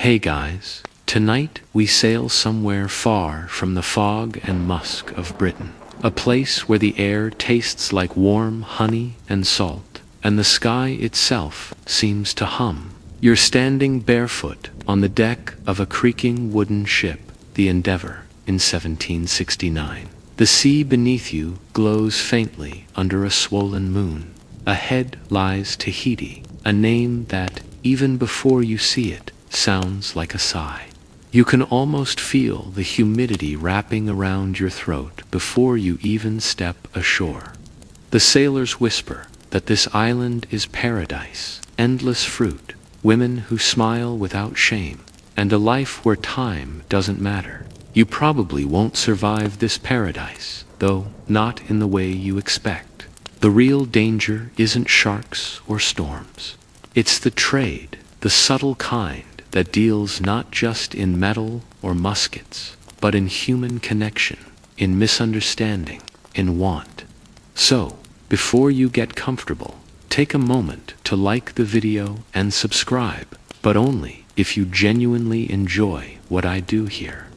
Hey guys, tonight we sail somewhere far from the fog and musk of Britain, a place where the air tastes like warm honey and salt, and the sky itself seems to hum. You're standing barefoot on the deck of a creaking wooden ship, the Endeavour, in 1769. The sea beneath you glows faintly under a swollen moon. Ahead lies Tahiti, a name that, even before you see it, sounds like a sigh. You can almost feel the humidity wrapping around your throat before you even step ashore. The sailors whisper that this island is paradise, endless fruit, women who smile without shame, and a life where time doesn't matter. You probably won't survive this paradise, though not in the way you expect. The real danger isn't sharks or storms. It's the trade, the subtle kind that deals not just in metal or muskets, but in human connection, in misunderstanding, in want. So, before you get comfortable, take a moment to like the video and subscribe, but only if you genuinely enjoy what I do here.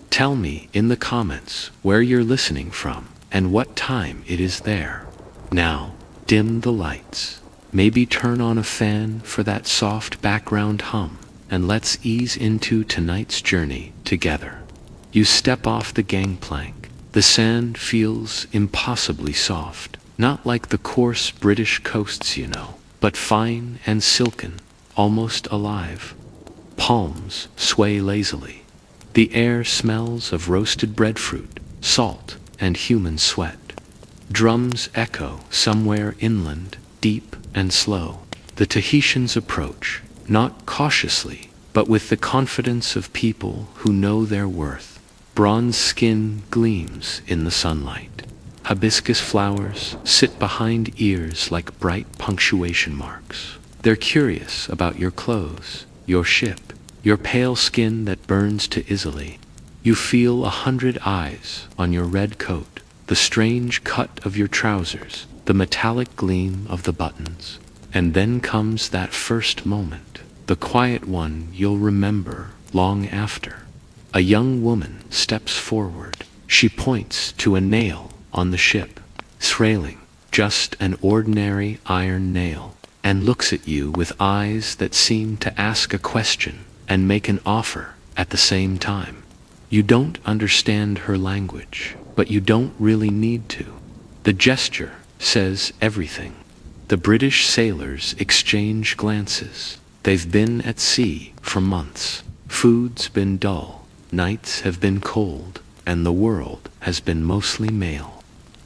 Tell me in the comments where you're listening from and what time it is there. Now, dim the lights. Maybe turn on a fan for that soft background hum, and let's ease into tonight's journey together. You step off the gangplank. The sand feels impossibly soft, not like the coarse British coasts you know, but fine and silken, almost alive. Palms sway lazily. The air smells of roasted breadfruit, salt, and human sweat. Drums echo somewhere inland, deep and slow. The Tahitians approach, not cautiously, but with the confidence of people who know their worth. Bronze skin gleams in the sunlight. Hibiscus flowers sit behind ears like bright punctuation marks. They're curious about your clothes, your ship, your pale skin that burns to easily. You feel 100 eyes on your red coat, the strange cut of your trousers, the metallic gleam of the buttons. And then comes that first moment, the quiet one you'll remember long after. A young woman steps forward. She points to a nail on the ship, trailing, just an ordinary iron nail, and looks at you with eyes that seem to ask a question and make an offer at the same time. You don't understand her language, but you don't really need to. The gesture says everything. The British sailors exchange glances. They've been at sea for months. Food's been dull, nights have been cold, and the world has been mostly male.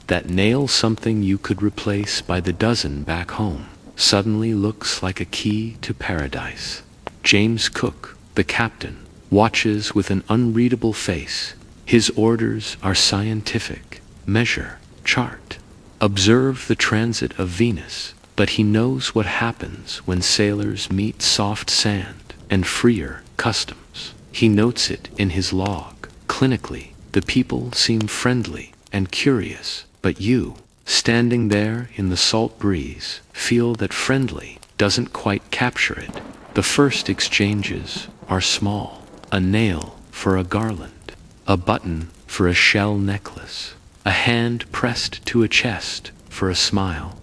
That nail, something you could replace by the dozen back home, suddenly looks like a key to paradise. James Cook, the captain, watches with an unreadable face. His orders are scientific. Measure, chart, observe the transit of Venus, but he knows what happens when sailors meet soft sand and freer customs. He notes it in his log. Clinically, the people seem friendly and curious, but you, standing there in the salt breeze, feel that friendly doesn't quite capture it. The first exchanges are small. A nail for a garland, a button for a shell necklace, a hand pressed to a chest for a smile.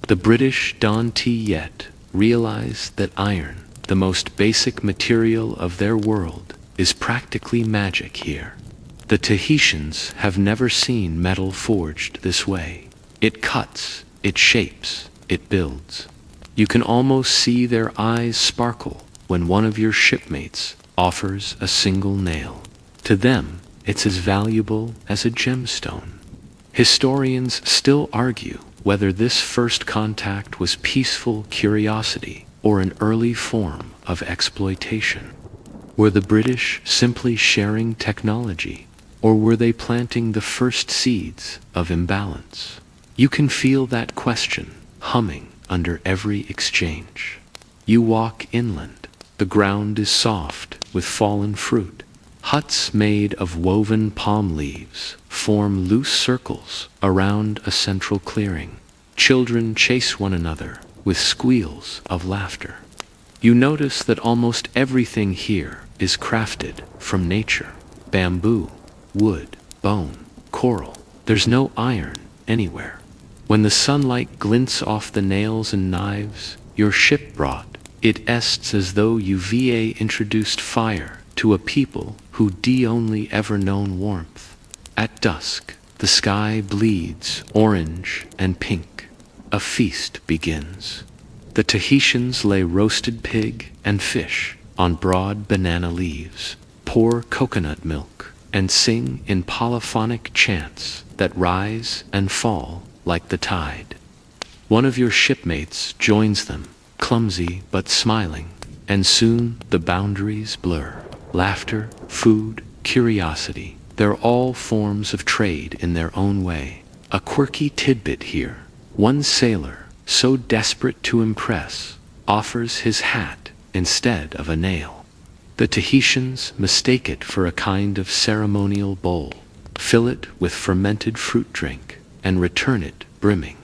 The British don't yet realize that iron, the most basic material of their world, is practically magic here. The Tahitians have never seen metal forged this way. It cuts, it shapes, it builds. You can almost see their eyes sparkle when one of your shipmates offers a single nail. To them, it's as valuable as a gemstone. Historians still argue whether this first contact was peaceful curiosity or an early form of exploitation. Were the British simply sharing technology, or were they planting the first seeds of imbalance? You can feel that question humming under every exchange. You walk inland. The ground is soft with fallen fruit. Huts made of woven palm leaves form loose circles around a central clearing. Children chase one another with squeals of laughter. You notice that almost everything here is crafted from nature. Bamboo, wood, bone, coral. There's no iron anywhere. When the sunlight glints off the nails and knives your ship brought, it ests as though UVA introduced fire to a people who only ever known warmth. At dusk, the sky bleeds orange and pink. A feast begins. The Tahitians lay roasted pig and fish on broad banana leaves, pour coconut milk, and sing in polyphonic chants that rise and fall like the tide. One of your shipmates joins them, clumsy but smiling, and soon the boundaries blur. Laughter, food, curiosity, they're all forms of trade in their own way. A quirky tidbit here. One sailor, so desperate to impress, offers his hat instead of a nail. The Tahitians mistake it for a kind of ceremonial bowl, fill it with fermented fruit drink, and return it brimming.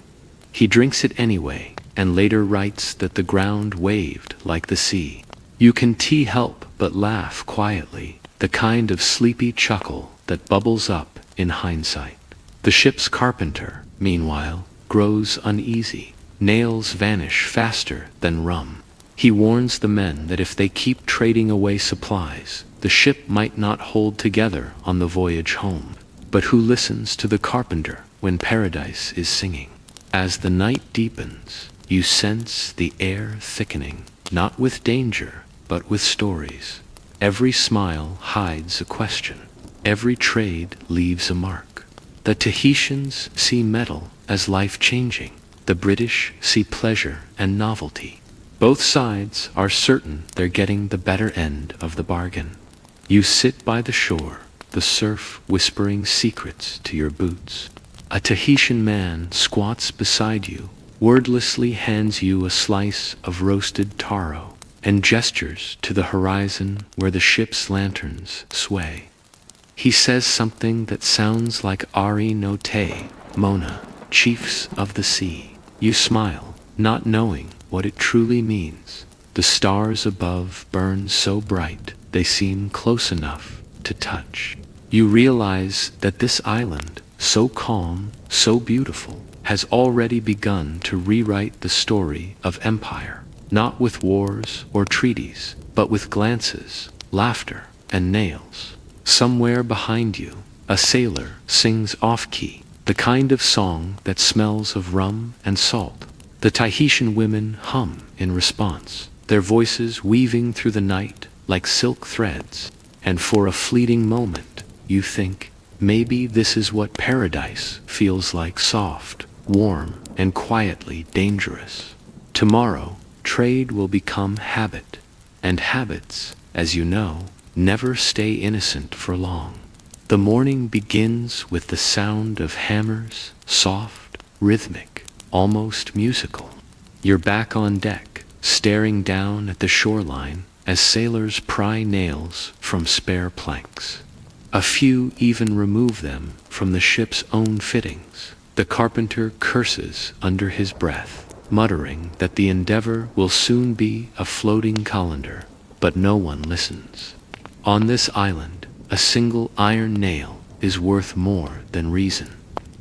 He drinks it anyway, and later writes that the ground waved like the sea. You can help but laugh quietly, the kind of sleepy chuckle that bubbles up in hindsight. The ship's carpenter, meanwhile, grows uneasy. Nails vanish faster than rum. He warns the men that if they keep trading away supplies, the ship might not hold together on the voyage home. But who listens to the carpenter when paradise is singing? As the night deepens, you sense the air thickening, not with danger, but with stories. Every smile hides a question. Every trade leaves a mark. The Tahitians see metal as life-changing. The British see pleasure and novelty. Both sides are certain they're getting the better end of the bargain. You sit by the shore, the surf whispering secrets to your boots. A Tahitian man squats beside you, wordlessly hands you a slice of roasted taro, and gestures to the horizon where the ship's lanterns sway. He says something that sounds like Ari no Te, Mona, chiefs of the sea. You smile, not knowing what it truly means. The stars above burn so bright, they seem close enough to touch. You realize that this island, so calm, so beautiful, has already begun to rewrite the story of empire, not with wars or treaties, but with glances, laughter, and nails. Somewhere behind you, a sailor sings off-key, the kind of song that smells of rum and salt. The Tahitian women hum in response, their voices weaving through the night like silk threads, and for a fleeting moment, you think, maybe this is what paradise feels like: soft, warm, and quietly dangerous. Tomorrow, trade will become habit, and habits, as you know, never stay innocent for long. The morning begins with the sound of hammers, soft, rhythmic, almost musical. You're back on deck, staring down at the shoreline as sailors pry nails from spare planks. A few even remove them from the ship's own fittings. The carpenter curses under his breath, muttering that the endeavor will soon be a floating colander, but no one listens. On this island, a single iron nail is worth more than reason.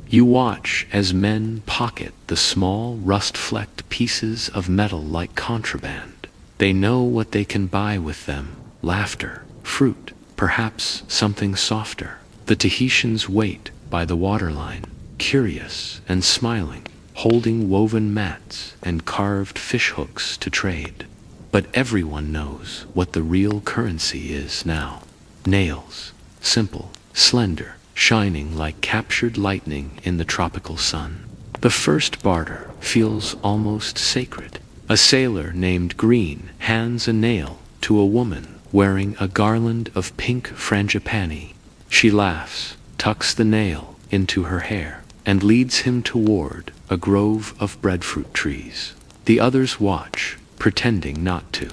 You watch as men pocket the small, rust-flecked pieces of metal like contraband. They know what they can buy with them: laughter, fruit, perhaps something softer. The Tahitians wait by the waterline, curious and smiling, holding woven mats and carved fishhooks to trade. But everyone knows what the real currency is now. Nails, simple, slender, shining like captured lightning in the tropical sun. The first barter feels almost sacred. A sailor named Green hands a nail to a woman wearing a garland of pink frangipani. She laughs, tucks the nail into her hair, and leads him toward a grove of breadfruit trees. The others watch, pretending not to.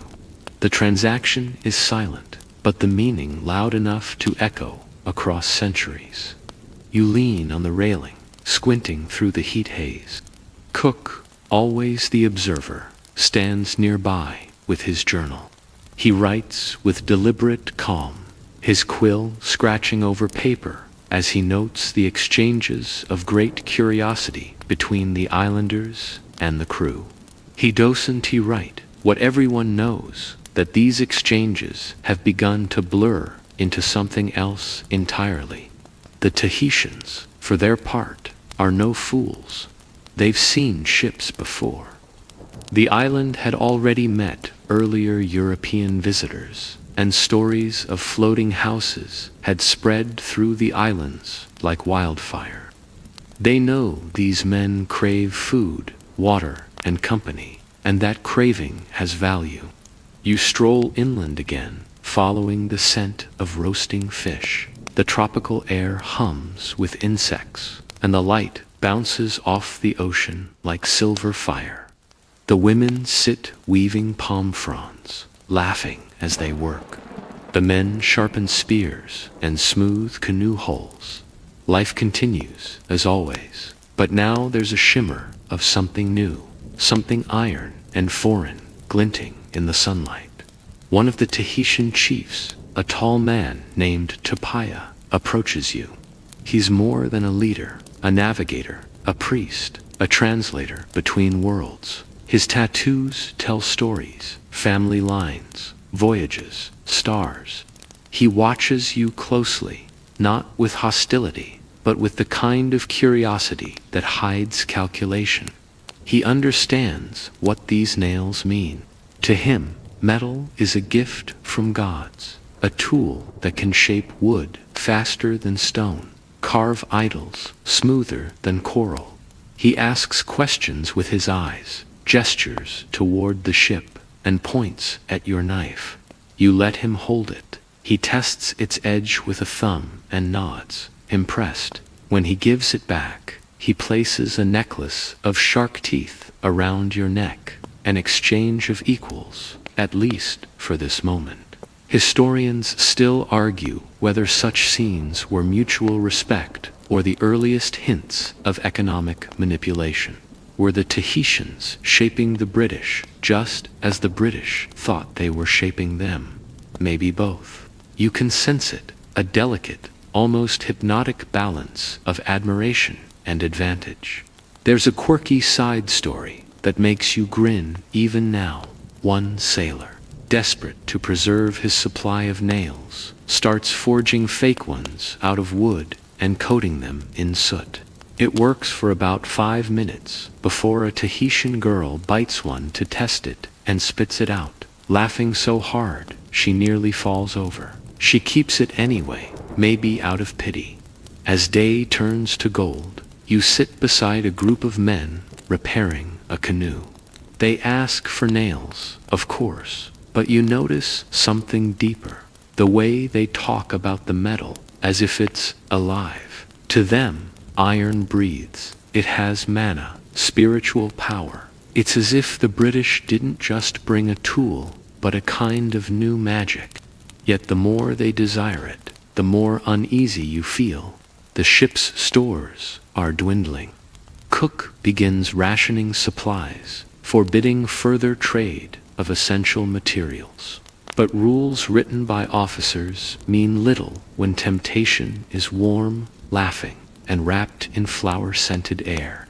The transaction is silent, but the meaning loud enough to echo across centuries. You lean on the railing, squinting through the heat haze. Cook, always the observer, stands nearby with his journal. He writes with deliberate calm, his quill scratching over paper as he notes the exchanges of great curiosity between the islanders and the crew. He doesn't write what everyone knows, that these exchanges have begun to blur into something else entirely. The Tahitians, for their part, are no fools. They've seen ships before. The island had already met earlier European visitors, and stories of floating houses had spread through the islands like wildfire. They know these men crave food, water, and company, and that craving has value. You stroll inland again, following the scent of roasting fish. The tropical air hums with insects, and the light bounces off the ocean like silver fire. The women sit weaving palm fronds, laughing as they work. The men sharpen spears and smooth canoe hulls. Life continues, as always, but now there's a shimmer of something new, something iron and foreign, glinting in the sunlight. One of the Tahitian chiefs, a tall man named Tapaya, approaches you. He's more than a leader, a navigator, a priest, a translator between worlds. His tattoos tell stories, family lines, voyages, stars. He watches you closely, not with hostility, but with the kind of curiosity that hides calculation. He understands what these nails mean. To him, metal is a gift from gods, a tool that can shape wood faster than stone, carve idols smoother than coral. He asks questions with his eyes, gestures toward the ship, and points at your knife. You let him hold it. He tests its edge with a thumb and nods, impressed. When he gives it back, he places a necklace of shark teeth around your neck, an exchange of equals, at least for this moment. Historians still argue whether such scenes were mutual respect or the earliest hints of economic manipulation. Were the Tahitians shaping the British just as the British thought they were shaping them? Maybe both. You can sense it, a delicate, almost hypnotic balance of admiration and advantage. There's a quirky side story that makes you grin even now. One sailor, desperate to preserve his supply of nails, starts forging fake ones out of wood and coating them in soot. It works for about 5 minutes before a Tahitian girl bites one to test it and spits it out, laughing so hard she nearly falls over. She keeps it anyway, maybe out of pity. As day turns to gold, you sit beside a group of men repairing a canoe. They ask for nails, of course, but you notice something deeper. The way they talk about the metal as if it's alive. To them, iron breathes. It has mana, spiritual power. It's as if the British didn't just bring a tool, but a kind of new magic. Yet the more they desire it, the more uneasy you feel. The ship's stores are dwindling. Cook begins rationing supplies, forbidding further trade of essential materials. But rules written by officers mean little when temptation is warm, laughing, and wrapped in flower-scented air.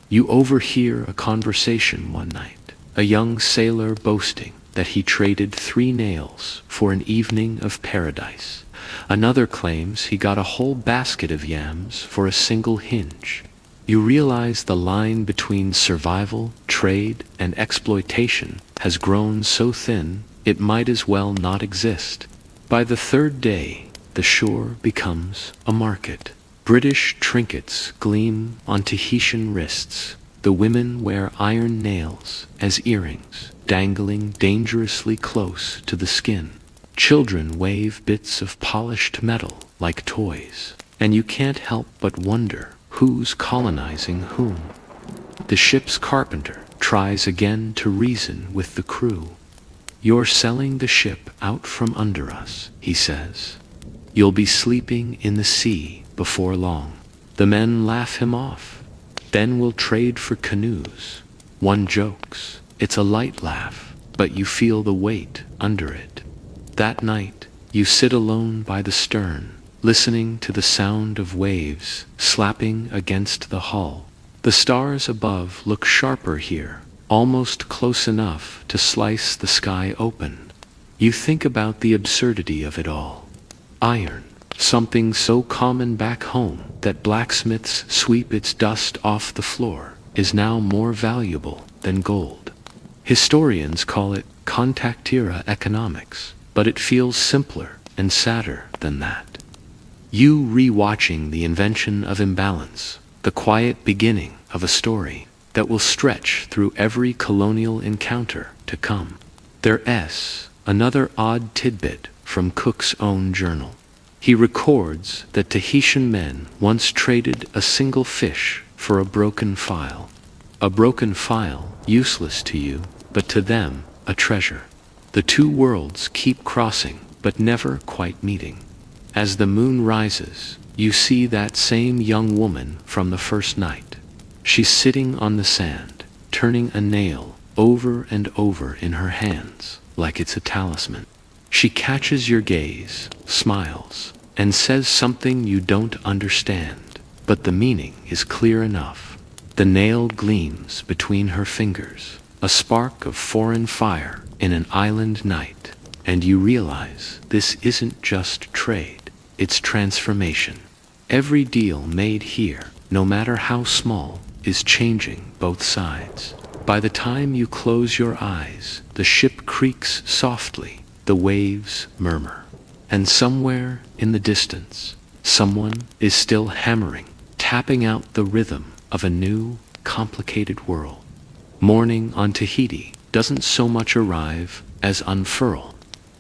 You overhear a conversation one night, a young sailor boasting that he traded 3 nails for an evening of paradise. Another claims he got a whole basket of yams for a single hinge. You realize the line between survival, trade, and exploitation has grown so thin it might as well not exist. By the 3rd day, the shore becomes a market. British trinkets gleam on Tahitian wrists. The women wear iron nails as earrings, dangling dangerously close to the skin. Children wave bits of polished metal like toys, and you can't help but wonder who's colonizing whom. The ship's carpenter tries again to reason with the crew. "You're selling the ship out from under us," he says. "You'll be sleeping in the sea before long." The men laugh him off. "Then we'll trade for canoes." One jokes. It's a light laugh, but you feel the weight under it. That night, you sit alone by the stern, listening to the sound of waves slapping against the hull. The stars above look sharper here, almost close enough to slice the sky open. You think about the absurdity of it all. Iron, something so common back home that blacksmiths sweep its dust off the floor, is now more valuable than gold. Historians call it contactira economics, but it feels simpler and sadder than that. You re-watching the invention of imbalance, the quiet beginning of a story that will stretch through every colonial encounter to come. There's another odd tidbit from Cook's own journal. He records that Tahitian men once traded a single fish for a broken file. A broken file, useless to you, but to them, a treasure. The two worlds keep crossing, but never quite meeting. As the moon rises, you see that same young woman from the first night. She's sitting on the sand, turning a nail over and over in her hands, like it's a talisman. She catches your gaze, smiles, and says something you don't understand, but the meaning is clear enough. The nail gleams between her fingers, a spark of foreign fire in an island night, and you realize this isn't just trade, it's transformation. Every deal made here, no matter how small, is changing both sides. By the time you close your eyes, the ship creaks softly, the waves murmur, and somewhere in the distance, someone is still hammering, tapping out the rhythm of a new, complicated world. Morning on Tahiti doesn't so much arrive as unfurl.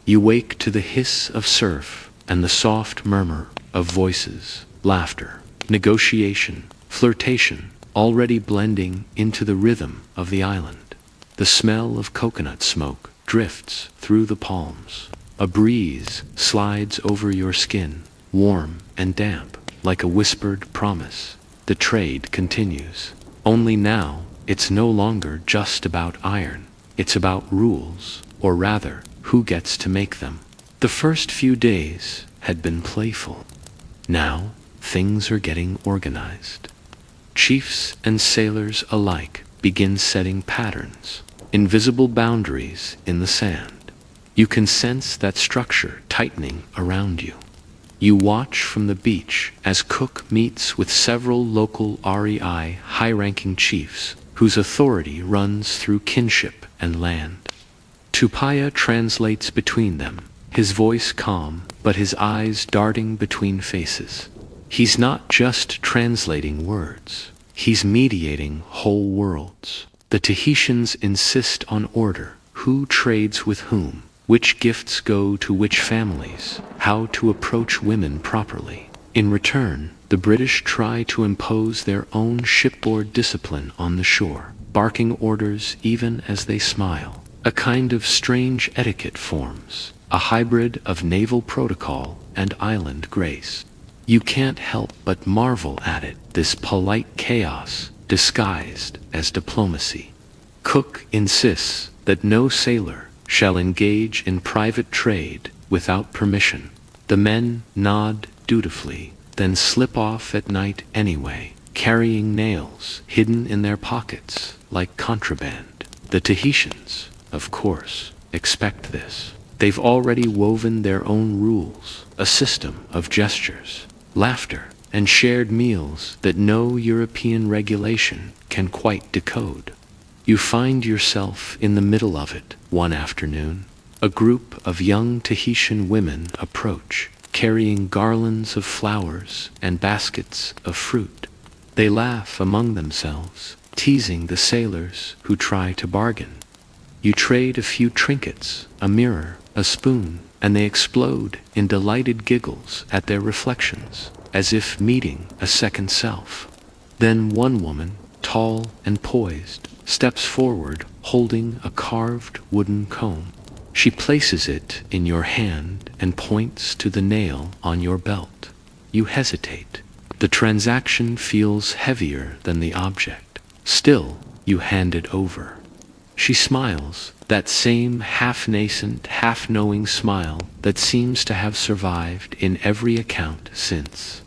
You wake to the hiss of surf and the soft murmur of voices, laughter, negotiation, flirtation, already blending into the rhythm of the island. The smell of coconut smoke drifts through the palms. A breeze slides over your skin, warm and damp, like a whispered promise. The trade continues. Only now, it's no longer just about iron. It's about rules, or rather, who gets to make them. The first few days had been playful. Now, things are getting organized. Chiefs and sailors alike begin setting patterns, invisible boundaries in the sand. You can sense that structure tightening around you. You watch from the beach as Cook meets with several local REI high-ranking chiefs whose authority runs through kinship and land. Tupaya translates between them, his voice calm, but his eyes darting between faces. He's not just translating words, he's mediating whole worlds. The Tahitians insist on order, who trades with whom, which gifts go to which families, how to approach women properly. In return, the British try to impose their own shipboard discipline on the shore, barking orders even as they smile. A kind of strange etiquette forms, a hybrid of naval protocol and island grace. You can't help but marvel at it, this polite chaos disguised as diplomacy. Cook insists that no sailor shall engage in private trade without permission. The men nod dutifully, then slip off at night anyway, carrying nails hidden in their pockets like contraband. The Tahitians, of course, expect this. They've already woven their own rules, a system of gestures, laughter, and shared meals that no European regulation can quite decode. You find yourself in the middle of it one afternoon. A group of young Tahitian women approach, carrying garlands of flowers and baskets of fruit. They laugh among themselves, teasing the sailors who try to bargain. You trade a few trinkets, a mirror, a spoon, and they explode in delighted giggles at their reflections, as if meeting a second self. Then one woman, tall and poised, steps forward holding a carved wooden comb. She places it in your hand and points to the nail on your belt. You hesitate. The transaction feels heavier than the object. Still, you hand it over. She smiles, that same half-nascent, half-knowing smile that seems to have survived in every account since.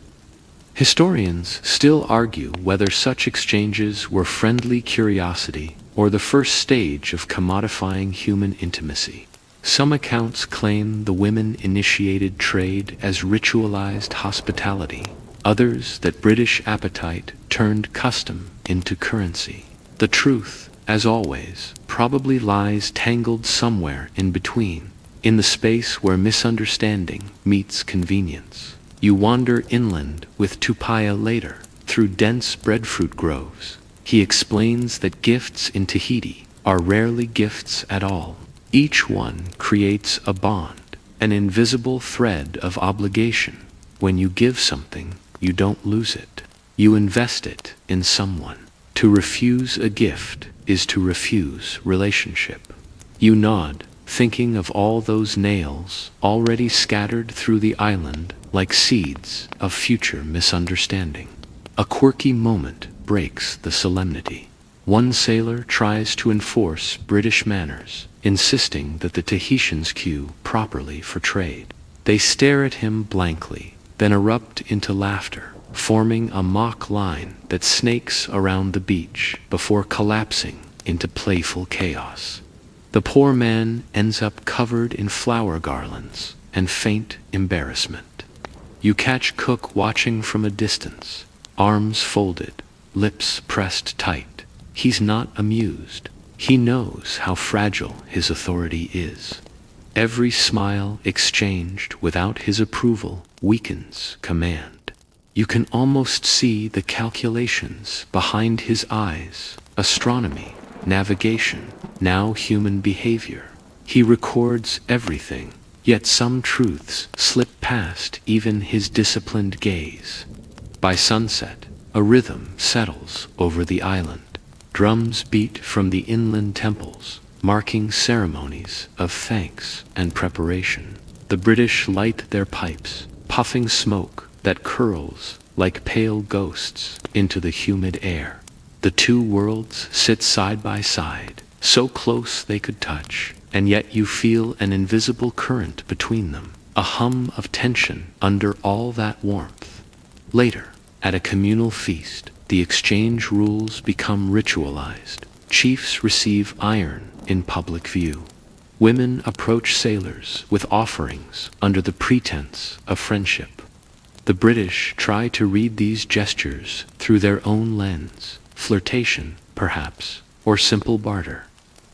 Historians still argue whether such exchanges were friendly curiosity or the first stage of commodifying human intimacy. Some accounts claim the women initiated trade as ritualized hospitality, others that British appetite turned custom into currency. The truth, as always, probably lies tangled somewhere in between, in the space where misunderstanding meets convenience. You wander inland with Tupaya later, through dense breadfruit groves. He explains that gifts in Tahiti are rarely gifts at all. Each one creates a bond, an invisible thread of obligation. When you give something, you don't lose it. You invest it in someone. To refuse a gift is to refuse relationship. You nod, thinking of all those nails already scattered through the island like seeds of future misunderstanding. A quirky moment breaks the solemnity. One sailor tries to enforce British manners, insisting that the Tahitians queue properly for trade. They stare at him blankly, then erupt into laughter, forming a mock line that snakes around the beach before collapsing into playful chaos. The poor man ends up covered in flower garlands and faint embarrassment. You catch Cook watching from a distance, arms folded, lips pressed tight. He's not amused. He knows how fragile his authority is. Every smile exchanged without his approval weakens command. You can almost see the calculations behind his eyes: astronomy, navigation, now human behavior. He records everything, yet some truths slip past even his disciplined gaze. By sunset, a rhythm settles over the island. Drums beat from the inland temples, marking ceremonies of thanks and preparation. The British light their pipes, puffing smoke that curls like pale ghosts into the humid air. The two worlds sit side by side, so close they could touch, and yet you feel an invisible current between them, a hum of tension under all that warmth. Later, at a communal feast, the exchange rules become ritualized. Chiefs receive iron in public view. Women approach sailors with offerings under the pretense of friendship. The British try to read these gestures through their own lens, flirtation, perhaps, or simple barter.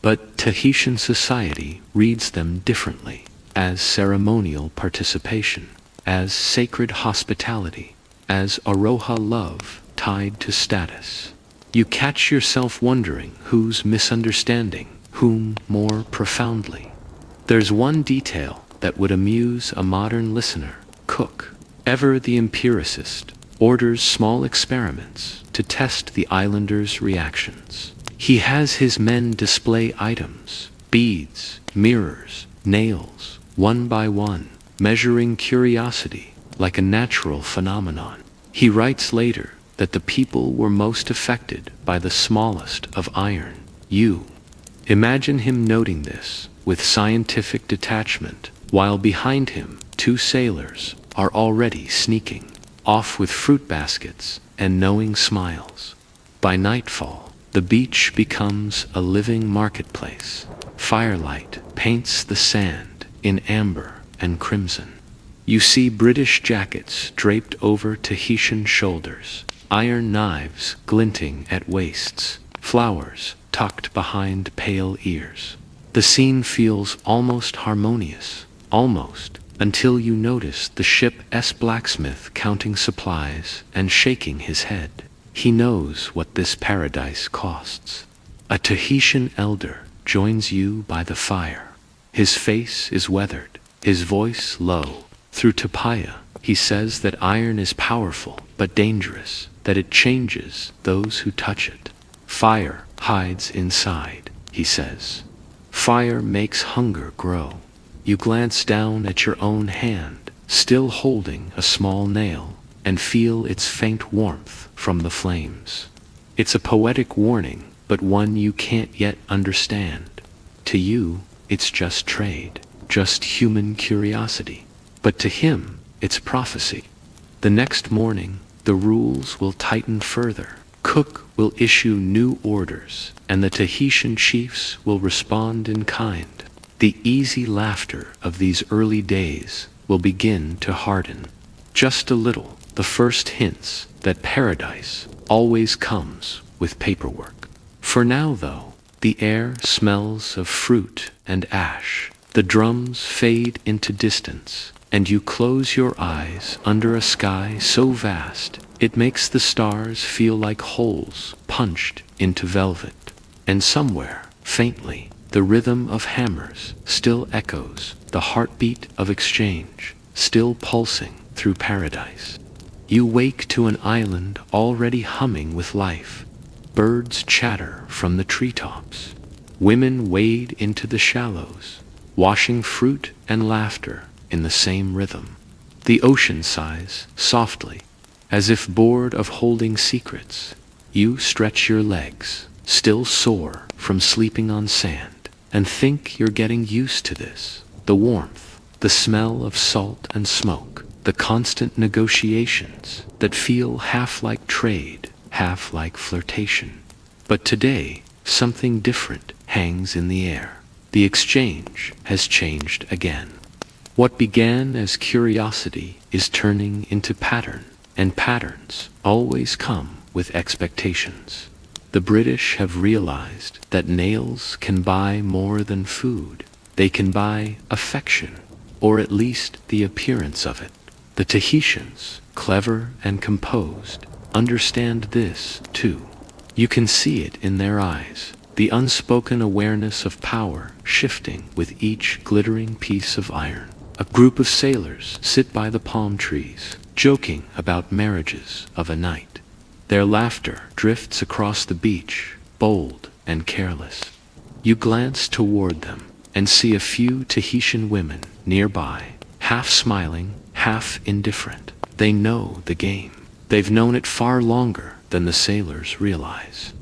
But Tahitian society reads them differently, as ceremonial participation, as sacred hospitality, as aroha love tied to status. You catch yourself wondering who's misunderstanding whom more profoundly. There's one detail that would amuse a modern listener. Cook, ever the empiricist, orders small experiments to test the islanders' reactions. He has his men display items, beads, mirrors, nails, one by one, measuring curiosity like a natural phenomenon. He writes later that the people were most affected by the smallest of iron. You. Imagine him noting this with scientific detachment, while behind him 2 sailors are already sneaking off with fruit baskets and knowing smiles. By nightfall, the beach becomes a living marketplace. Firelight paints the sand in amber and crimson. You see British jackets draped over Tahitian shoulders, iron knives glinting at waists, flowers tucked behind pale ears. The scene feels almost harmonious, almost, until you notice the ship's blacksmith counting supplies and shaking his head. He knows what this paradise costs. A Tahitian elder joins you by the fire. His face is weathered, his voice low. Through Tupaya, he says that iron is powerful but dangerous, that it changes those who touch it. Fire hides inside, he says. Fire makes hunger grow. You glance down at your own hand, still holding a small nail, and feel its faint warmth from the flames. It's a poetic warning, but one you can't yet understand. To you, it's just trade, just human curiosity. But to him, it's prophecy. The next morning, the rules will tighten further. Cook will issue new orders, and the Tahitian chiefs will respond in kind. The easy laughter of these early days will begin to harden. Just a little, the first hints that paradise always comes with paperwork. For now, though, the air smells of fruit and ash. The drums fade into distance, and you close your eyes under a sky so vast it makes the stars feel like holes punched into velvet. And somewhere, faintly, the rhythm of hammers still echoes, the heartbeat of exchange still pulsing through paradise. You wake to an island already humming with life. Birds chatter from the treetops. Women wade into the shallows, washing fruit and laughter in the same rhythm. The ocean sighs softly, as if bored of holding secrets. You stretch your legs, still sore from sleeping on sand, and think you're getting used to this. The warmth, the smell of salt and smoke, the constant negotiations that feel half like trade, half like flirtation. But today, something different hangs in the air. The exchange has changed again. What began as curiosity is turning into pattern, and patterns always come with expectations. The British have realized that nails can buy more than food. They can buy affection, or at least the appearance of it. The Tahitians, clever and composed, understand this too. You can see it in their eyes, the unspoken awareness of power shifting with each glittering piece of iron. A group of sailors sit by the palm trees, joking about marriages of a night. Their laughter drifts across the beach, bold and careless. You glance toward them and see a few Tahitian women nearby, half smiling, half indifferent. They know the game. They've known it far longer than the sailors realize.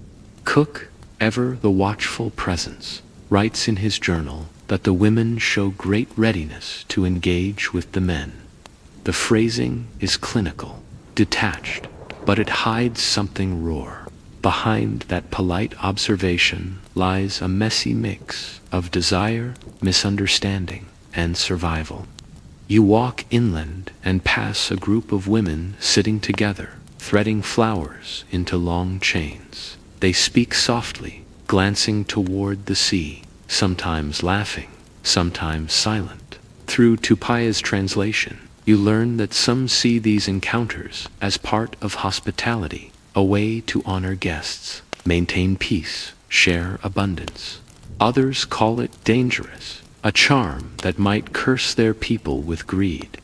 Cook, ever the watchful presence, writes in his journal that the women show great readiness to engage with the men. The phrasing is clinical, detached, but it hides something raw. Behind that polite observation lies a messy mix of desire, misunderstanding, and survival. You walk inland and pass a group of women sitting together, threading flowers into long chains. They speak softly, glancing toward the sea, sometimes laughing, sometimes silent. Through Tupaya's translation, you learn that some see these encounters as part of hospitality, a way to honor guests, maintain peace, share abundance. Others call it dangerous, a charm that might curse their people with greed.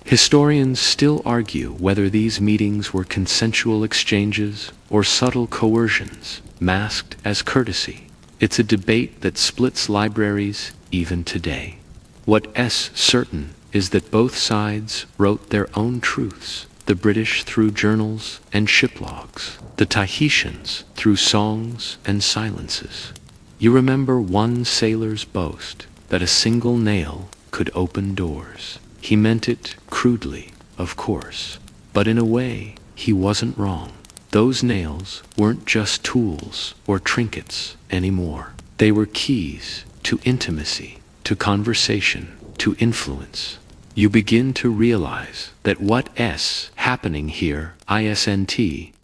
Historians still argue whether these meetings were consensual exchanges or subtle coercions, masked as courtesy. It's a debate that splits libraries even today. What's certain is that both sides wrote their own truths, the British through journals and shiplogs, the Tahitians through songs and silences. You remember one sailor's boast that a single nail could open doors. He meant it crudely, of course, but in a way, he wasn't wrong. Those nails weren't just tools or trinkets anymore. They were keys to intimacy, to conversation, to influence. You begin to realize that what's happening here,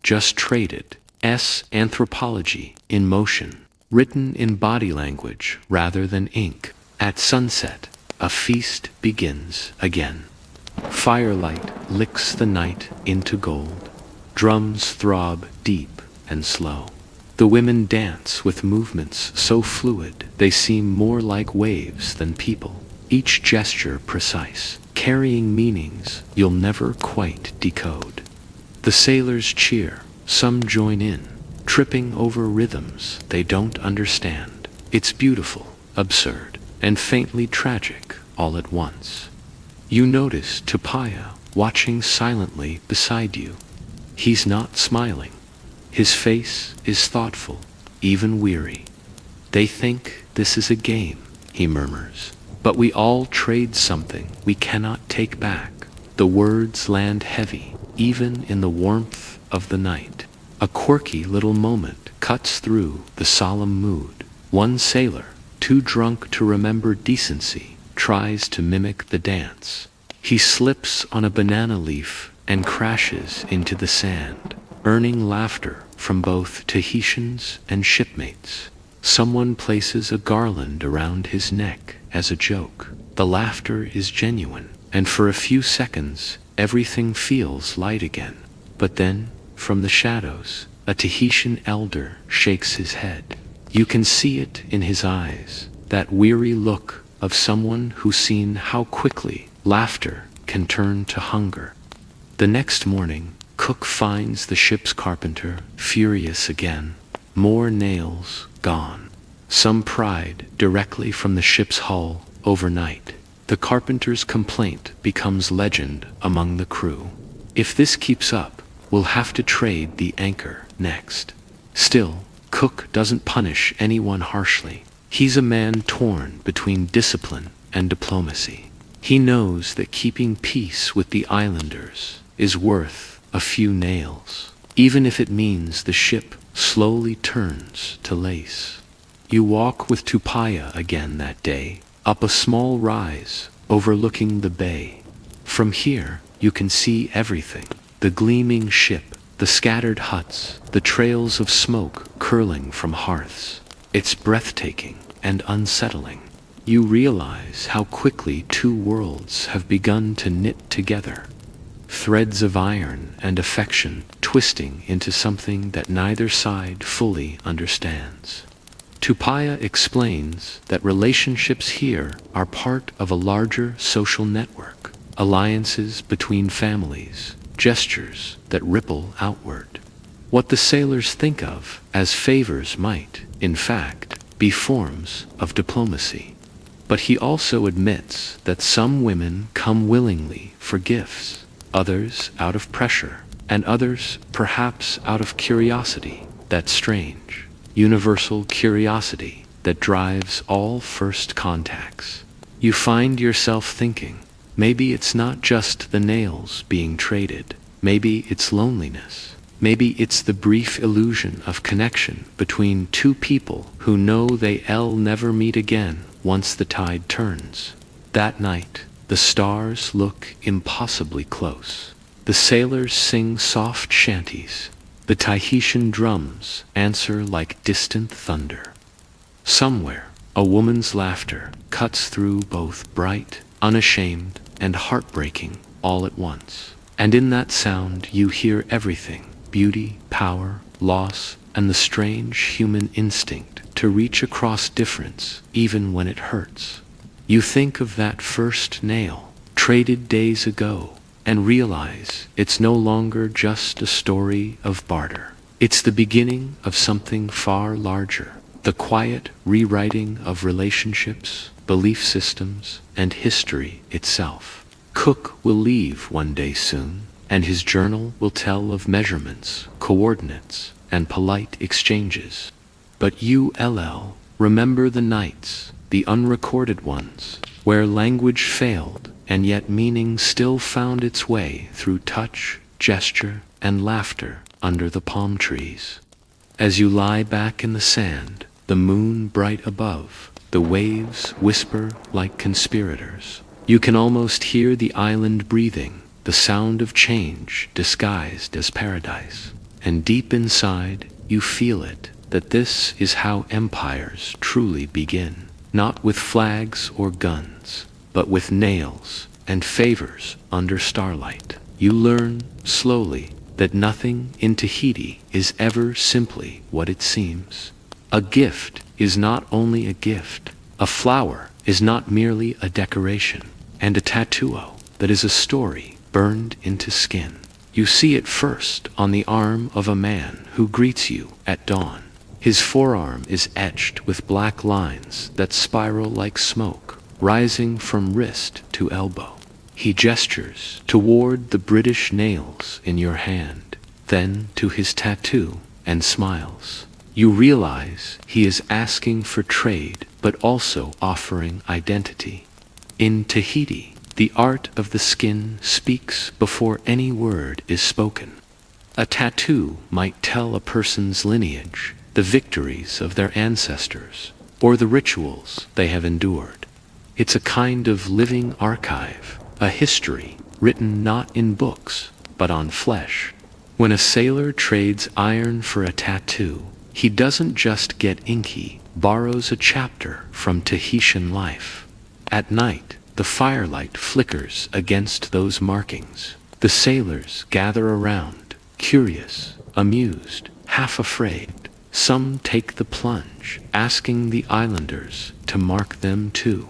just traded, anthropology in motion, written in body language rather than ink. At sunset, a feast begins again. Firelight licks the night into gold. Drums throb deep and slow. The women dance with movements so fluid they seem more like waves than people, each gesture precise, carrying meanings you'll never quite decode. The sailors cheer, some join in, tripping over rhythms they don't understand. It's beautiful, absurd, and faintly tragic all at once. You notice Tupaya watching silently beside you. He's not smiling. His face is thoughtful, even weary. They think this is a game," he murmurs. "But we all trade something we cannot take back." The words land heavy, even in the warmth of the night. A quirky little moment cuts through the solemn mood. One sailor, too drunk to remember decency, tries to mimic the dance. He slips on a banana leaf and crashes into the sand, earning laughter from both Tahitians and shipmates. Someone places a garland around his neck as a joke. The laughter is genuine, and for a few seconds, everything feels light again. But then, from the shadows, a Tahitian elder shakes his head. You can see it in his eyes, that weary look of someone who's seen how quickly laughter can turn to hunger. The next morning, Cook finds the ship's carpenter furious again. More nails gone. Some pried directly from the ship's hull overnight. The carpenter's complaint becomes legend among the crew. If this keeps up, we'll have to trade the anchor next. Still, Cook doesn't punish anyone harshly. He's a man torn between discipline and diplomacy. He knows that keeping peace with the islanders is worth a few nails, even if it means the ship slowly turns to lace. You walk with Tupaya again that day, up a small rise overlooking the bay. From here, you can see everything: the gleaming ship, the scattered huts, the trails of smoke curling from hearths. It's breathtaking and unsettling. You realize how quickly two worlds have begun to knit together. Threads of iron and affection twisting into something that neither side fully understands. Tupaya explains that relationships here are part of a larger social network, alliances between families, gestures that ripple outward. What the sailors think of as favors might, in fact, be forms of diplomacy. But he also admits that some women come willingly for gifts, others out of pressure, and others perhaps out of curiosity, that strange, universal curiosity that drives all first contacts. You find yourself thinking, maybe it's not just the nails being traded, maybe it's loneliness. Maybe it's the brief illusion of connection between two people who know they'll never meet again once the tide turns. That night, the stars look impossibly close. The sailors sing soft shanties. The Tahitian drums answer like distant thunder. Somewhere, a woman's laughter cuts through both bright, unashamed, and heartbreaking all at once. And in that sound you hear everything: beauty, power, loss, and the strange human instinct to reach across difference even when it hurts. You think of that first nail, traded days ago, and realize it's no longer just a story of barter. It's the beginning of something far larger, the quiet rewriting of relationships, belief systems, and history itself. Cook will leave one day soon, and his journal will tell of measurements, coordinates, and polite exchanges. But you, LL, remember the nights, the unrecorded ones, where language failed, and yet meaning still found its way through touch, gesture, and laughter under the palm trees. As you lie back in the sand, the moon bright above, the waves whisper like conspirators. You can almost hear the island breathing, the sound of change disguised as paradise. And deep inside, you feel it, that this is how empires truly begin. Not with flags or guns, but with nails and favors under starlight. You learn, slowly, that nothing in Tahiti is ever simply what it seems. A gift is not only a gift. A flower is not merely a decoration. And a tattoo that is a story burned into skin. You see it first on the arm of a man who greets you at dawn. His forearm is etched with black lines that spiral like smoke, rising from wrist to elbow. He gestures toward the British nails in your hand, then to his tattoo, and smiles. You realize he is asking for trade, but also offering identity. In Tahiti, the art of the skin speaks before any word is spoken. A tattoo might tell a person's lineage, the victories of their ancestors, or the rituals they have endured. It's a kind of living archive, a history written not in books, but on flesh. When a sailor trades iron for a tattoo, he doesn't just get ink, he borrows a chapter from Tahitian life. At night, the firelight flickers against those markings. The sailors gather around, curious, amused, half afraid. Some take the plunge, asking the islanders to mark them too.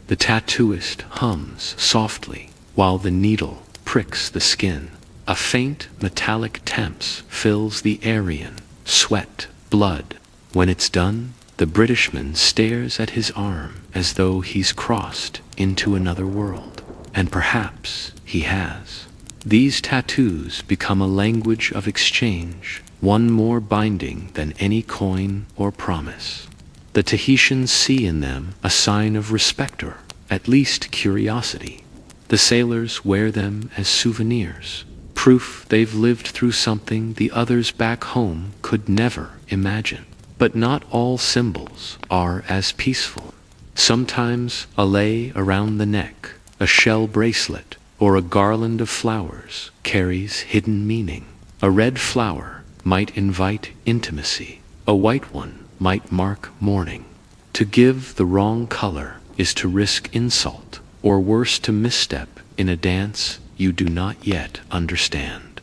The tattooist hums softly, while the needle pricks the skin. A faint metallic temps fills the area, sweat, blood. When it's done, the Britishman stares at his arm as though he's crossed into another world. And perhaps he has. These tattoos become a language of exchange, one more binding than any coin or promise. The Tahitians see in them a sign of respect or, at least, curiosity. The sailors wear them as souvenirs, proof they've lived through something the others back home could never imagine. But not all symbols are as peaceful. Sometimes a lei around the neck, a shell bracelet, or a garland of flowers carries hidden meaning. A red flower might invite intimacy. A white one might mark mourning. To give the wrong color is to risk insult, or worse, to misstep in a dance you do not yet understand.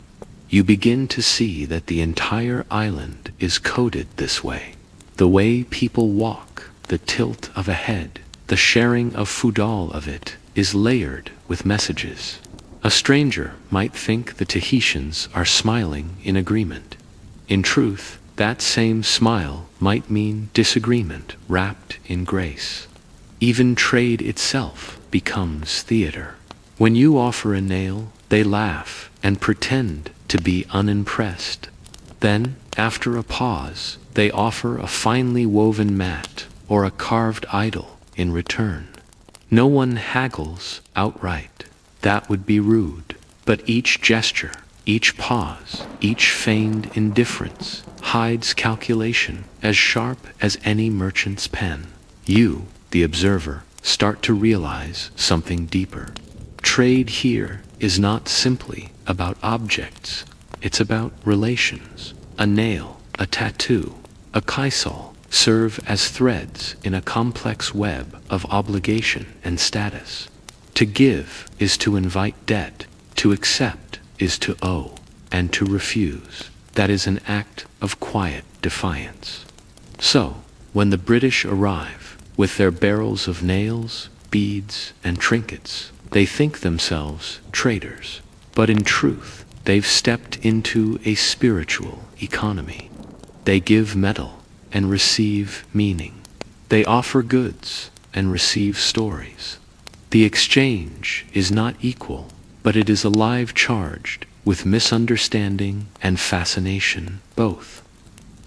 You begin to see that the entire island is coded this way. The way people walk, the tilt of a head, the sharing of foodal of it, is layered with messages. A stranger might think the Tahitians are smiling in agreement. In truth, that same smile might mean disagreement wrapped in grace. Even trade itself becomes theater. When you offer a nail, they laugh and pretend to be unimpressed. Then, after a pause, they offer a finely woven mat or a carved idol in return. No one haggles outright. That would be rude. But each gesture, each pause, each feigned indifference hides calculation as sharp as any merchant's pen. You, the observer, start to realize something deeper. Trade here is not simply about objects. It's about relations. A nail, a tattoo, a kaisal serve as threads in a complex web of obligation and status. To give is to invite debt, to accept is to owe, and to refuse, that is an act of quiet defiance. So, when the British arrive, with their barrels of nails, beads, and trinkets, they think themselves traders. But in truth, they've stepped into a spiritual economy. They give metal and receive meaning. They offer goods and receive stories. The exchange is not equal, but it is alive, charged with misunderstanding and fascination both.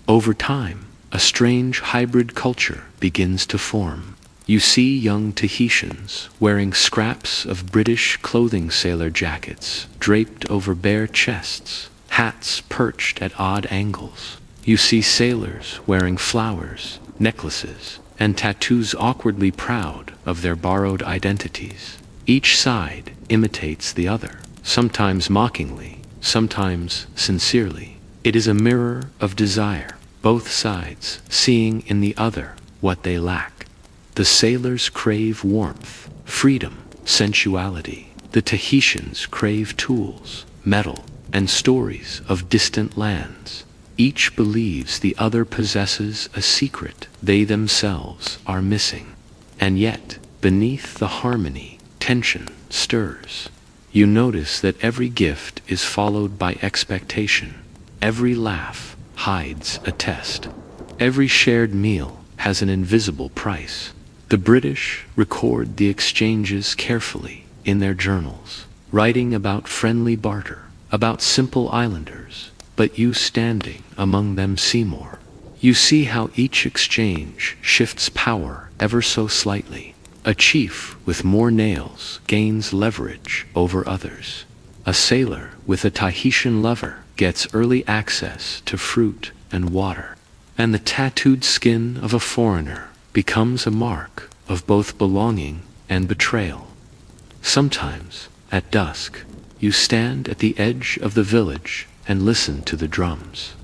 Over time, a strange hybrid culture begins to form. You see young Tahitians wearing scraps of British clothing, sailor jackets draped over bare chests, hats perched at odd angles. You see sailors wearing flowers, necklaces, and tattoos, awkwardly proud of their borrowed identities. Each side imitates the other, sometimes mockingly, sometimes sincerely. It is a mirror of desire, both sides seeing in the other what they lack. The sailors crave warmth, freedom, sensuality. The Tahitians crave tools, metal, and stories of distant lands. Each believes the other possesses a secret they themselves are missing. And yet, beneath the harmony, tension stirs. You notice that every gift is followed by expectation. Every laugh hides a test. Every shared meal has an invisible price. The British record the exchanges carefully in their journals, writing about friendly barter, about simple islanders, but you standing among them see more. You see how each exchange shifts power ever so slightly. A chief with more nails gains leverage over others. A sailor with a Tahitian lover gets early access to fruit and water. And the tattooed skin of a foreigner becomes a mark of both belonging and betrayal. Sometimes, at dusk, you stand at the edge of the village and listen to the drums.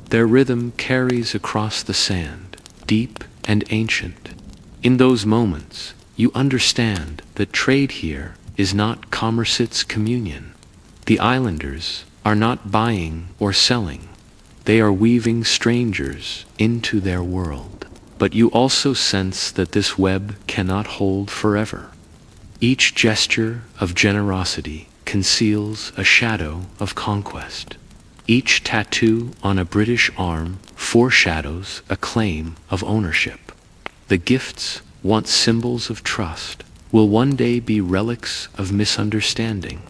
Their rhythm carries across the sand, deep and ancient. In those moments, you understand that trade here is not commerce's communion. The islanders are not buying or selling. They are weaving strangers into their world. But you also sense that this web cannot hold forever. Each gesture of generosity conceals a shadow of conquest. Each tattoo on a British arm foreshadows a claim of ownership. The gifts, once symbols of trust, will one day be relics of misunderstanding.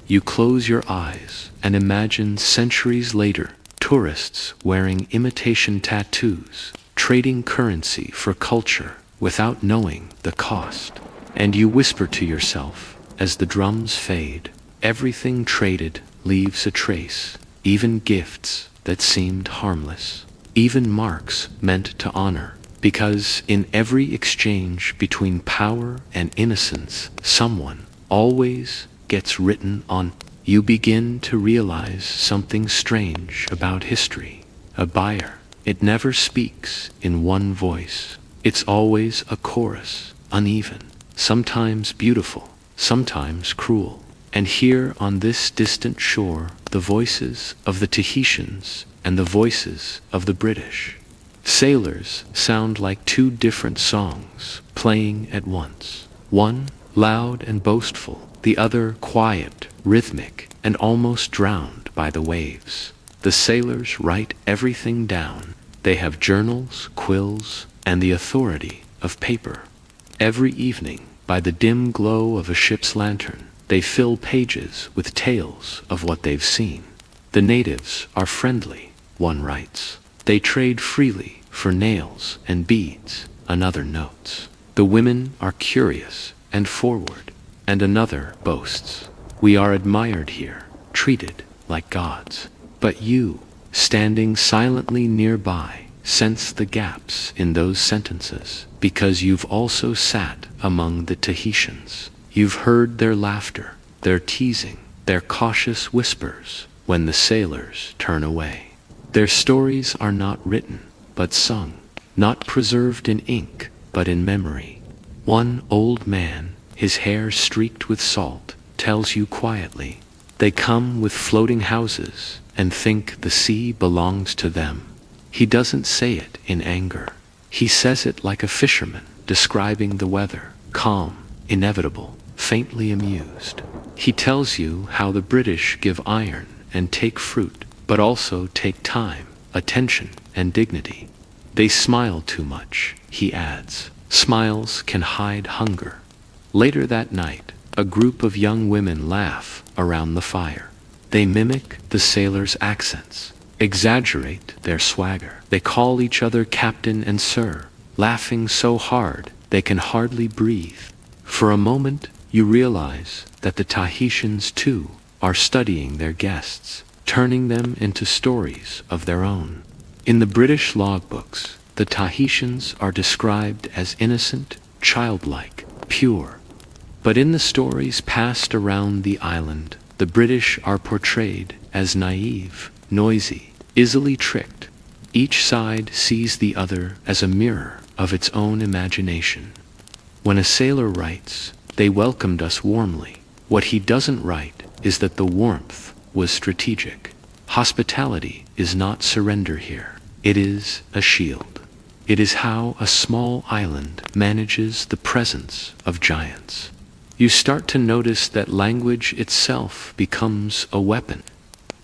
You close your eyes and imagine centuries later, tourists wearing imitation tattoos, trading currency for culture without knowing the cost. And you whisper to yourself as the drums fade, everything traded leaves a trace, even gifts that seemed harmless, even marks meant to honor, because in every exchange between power and innocence, someone always gets written on. You begin to realize something strange about history. A buyer, it never speaks in one voice. It's always a chorus, uneven, sometimes beautiful, sometimes cruel. And here on this distant shore, the voices of the Tahitians and the voices of the British. Sailors sound like two different songs playing at once. One loud and boastful, the other quiet, rhythmic, and almost drowned by the waves. The sailors write everything down. They have journals, quills, and the authority of paper. Every evening, by the dim glow of a ship's lantern, they fill pages with tales of what they've seen. The natives are friendly, one writes. They trade freely for nails and beads, another notes. The women are curious and forward, and another boasts. We are admired here, treated like gods. But you, standing silently nearby, sense the gaps in those sentences, because you've also sat among the Tahitians. You've heard their laughter, their teasing, their cautious whispers when the sailors turn away. Their stories are not written, but sung, not preserved in ink, but in memory. One old man, his hair streaked with salt, tells you quietly, they come with floating houses and think the sea belongs to them. He doesn't say it in anger. He says it like a fisherman describing the weather, calm, inevitable, faintly amused. He tells you how the British give iron and take fruit, but also take time, attention, and dignity. They smile too much, he adds. Smiles can hide hunger. Later that night, a group of young women laugh around the fire. They mimic the sailors' accents, exaggerate their swagger. They call each other captain and sir, laughing so hard they can hardly breathe. For a moment, you realize that the Tahitians too are studying their guests, turning them into stories of their own. In the British logbooks, the Tahitians are described as innocent, childlike, pure. But in the stories passed around the island, the British are portrayed as naive, noisy, easily tricked. Each side sees the other as a mirror of its own imagination. When a sailor writes, they welcomed us warmly, what he doesn't write is that the warmth was strategic. Hospitality is not surrender here. It is a shield. It is how a small island manages the presence of giants. You start to notice that language itself becomes a weapon.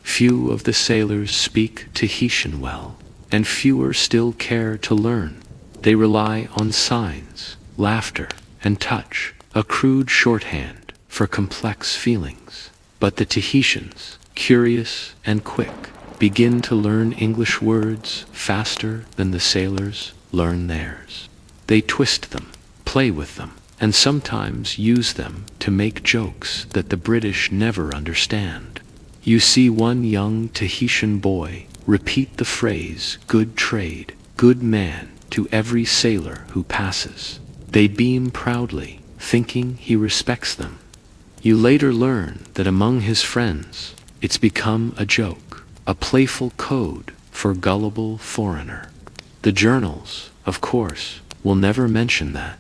Few of the sailors speak Tahitian well, and fewer still care to learn. They rely on signs, laughter, and touch, a crude shorthand for complex feelings. But the Tahitians, curious and quick, begin to learn English words faster than the sailors learn theirs. They twist them, play with them, and sometimes use them to make jokes that the British never understand. You see one young Tahitian boy repeat the phrase, "good trade, good man," to every sailor who passes. They beam proudly, thinking he respects them. You later learn that among his friends, it's become a joke, a playful code for gullible foreigner. The journals, of course, will never mention that.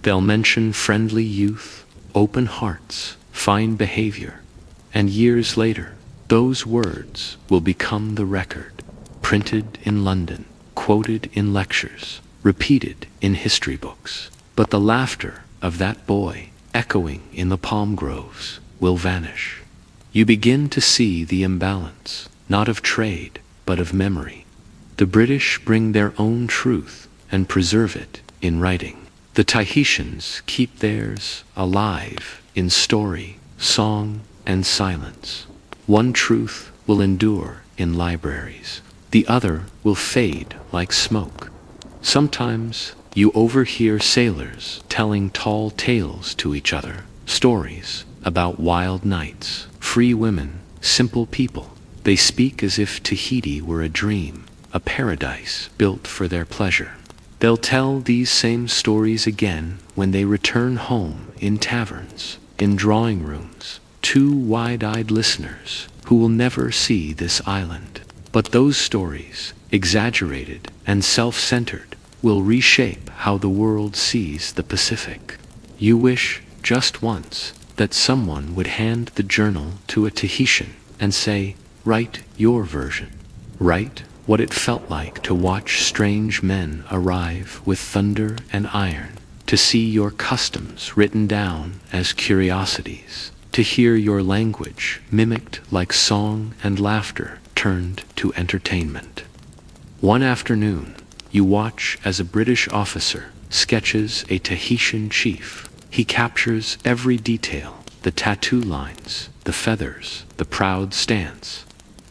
They'll mention friendly youth, open hearts, fine behavior, and years later, those words will become the record, printed in London, quoted in lectures, repeated in history books. But the laughter of that boy, echoing in the palm groves, will vanish. You begin to see the imbalance, not of trade, but of memory. The British bring their own truth and preserve it in writing. The Tahitians keep theirs alive in story, song, and silence. One truth will endure in libraries. The other will fade like smoke. Sometimes you overhear sailors telling tall tales to each other, stories about wild nights, free women, simple people. They speak as if Tahiti were a dream, a paradise built for their pleasure. They'll tell these same stories again when they return home in taverns, in drawing rooms, to wide-eyed listeners who will never see this island. But those stories, exaggerated and self-centered, will reshape how the world sees the Pacific. You wish, just once, that someone would hand the journal to a Tahitian and say, "Write your version. Write what it felt like to watch strange men arrive with thunder and iron, to see your customs written down as curiosities, to hear your language mimicked like song and laughter turned to entertainment." One afternoon, you watch as a British officer sketches a Tahitian chief. He captures every detail, the tattoo lines, the feathers, the proud stance.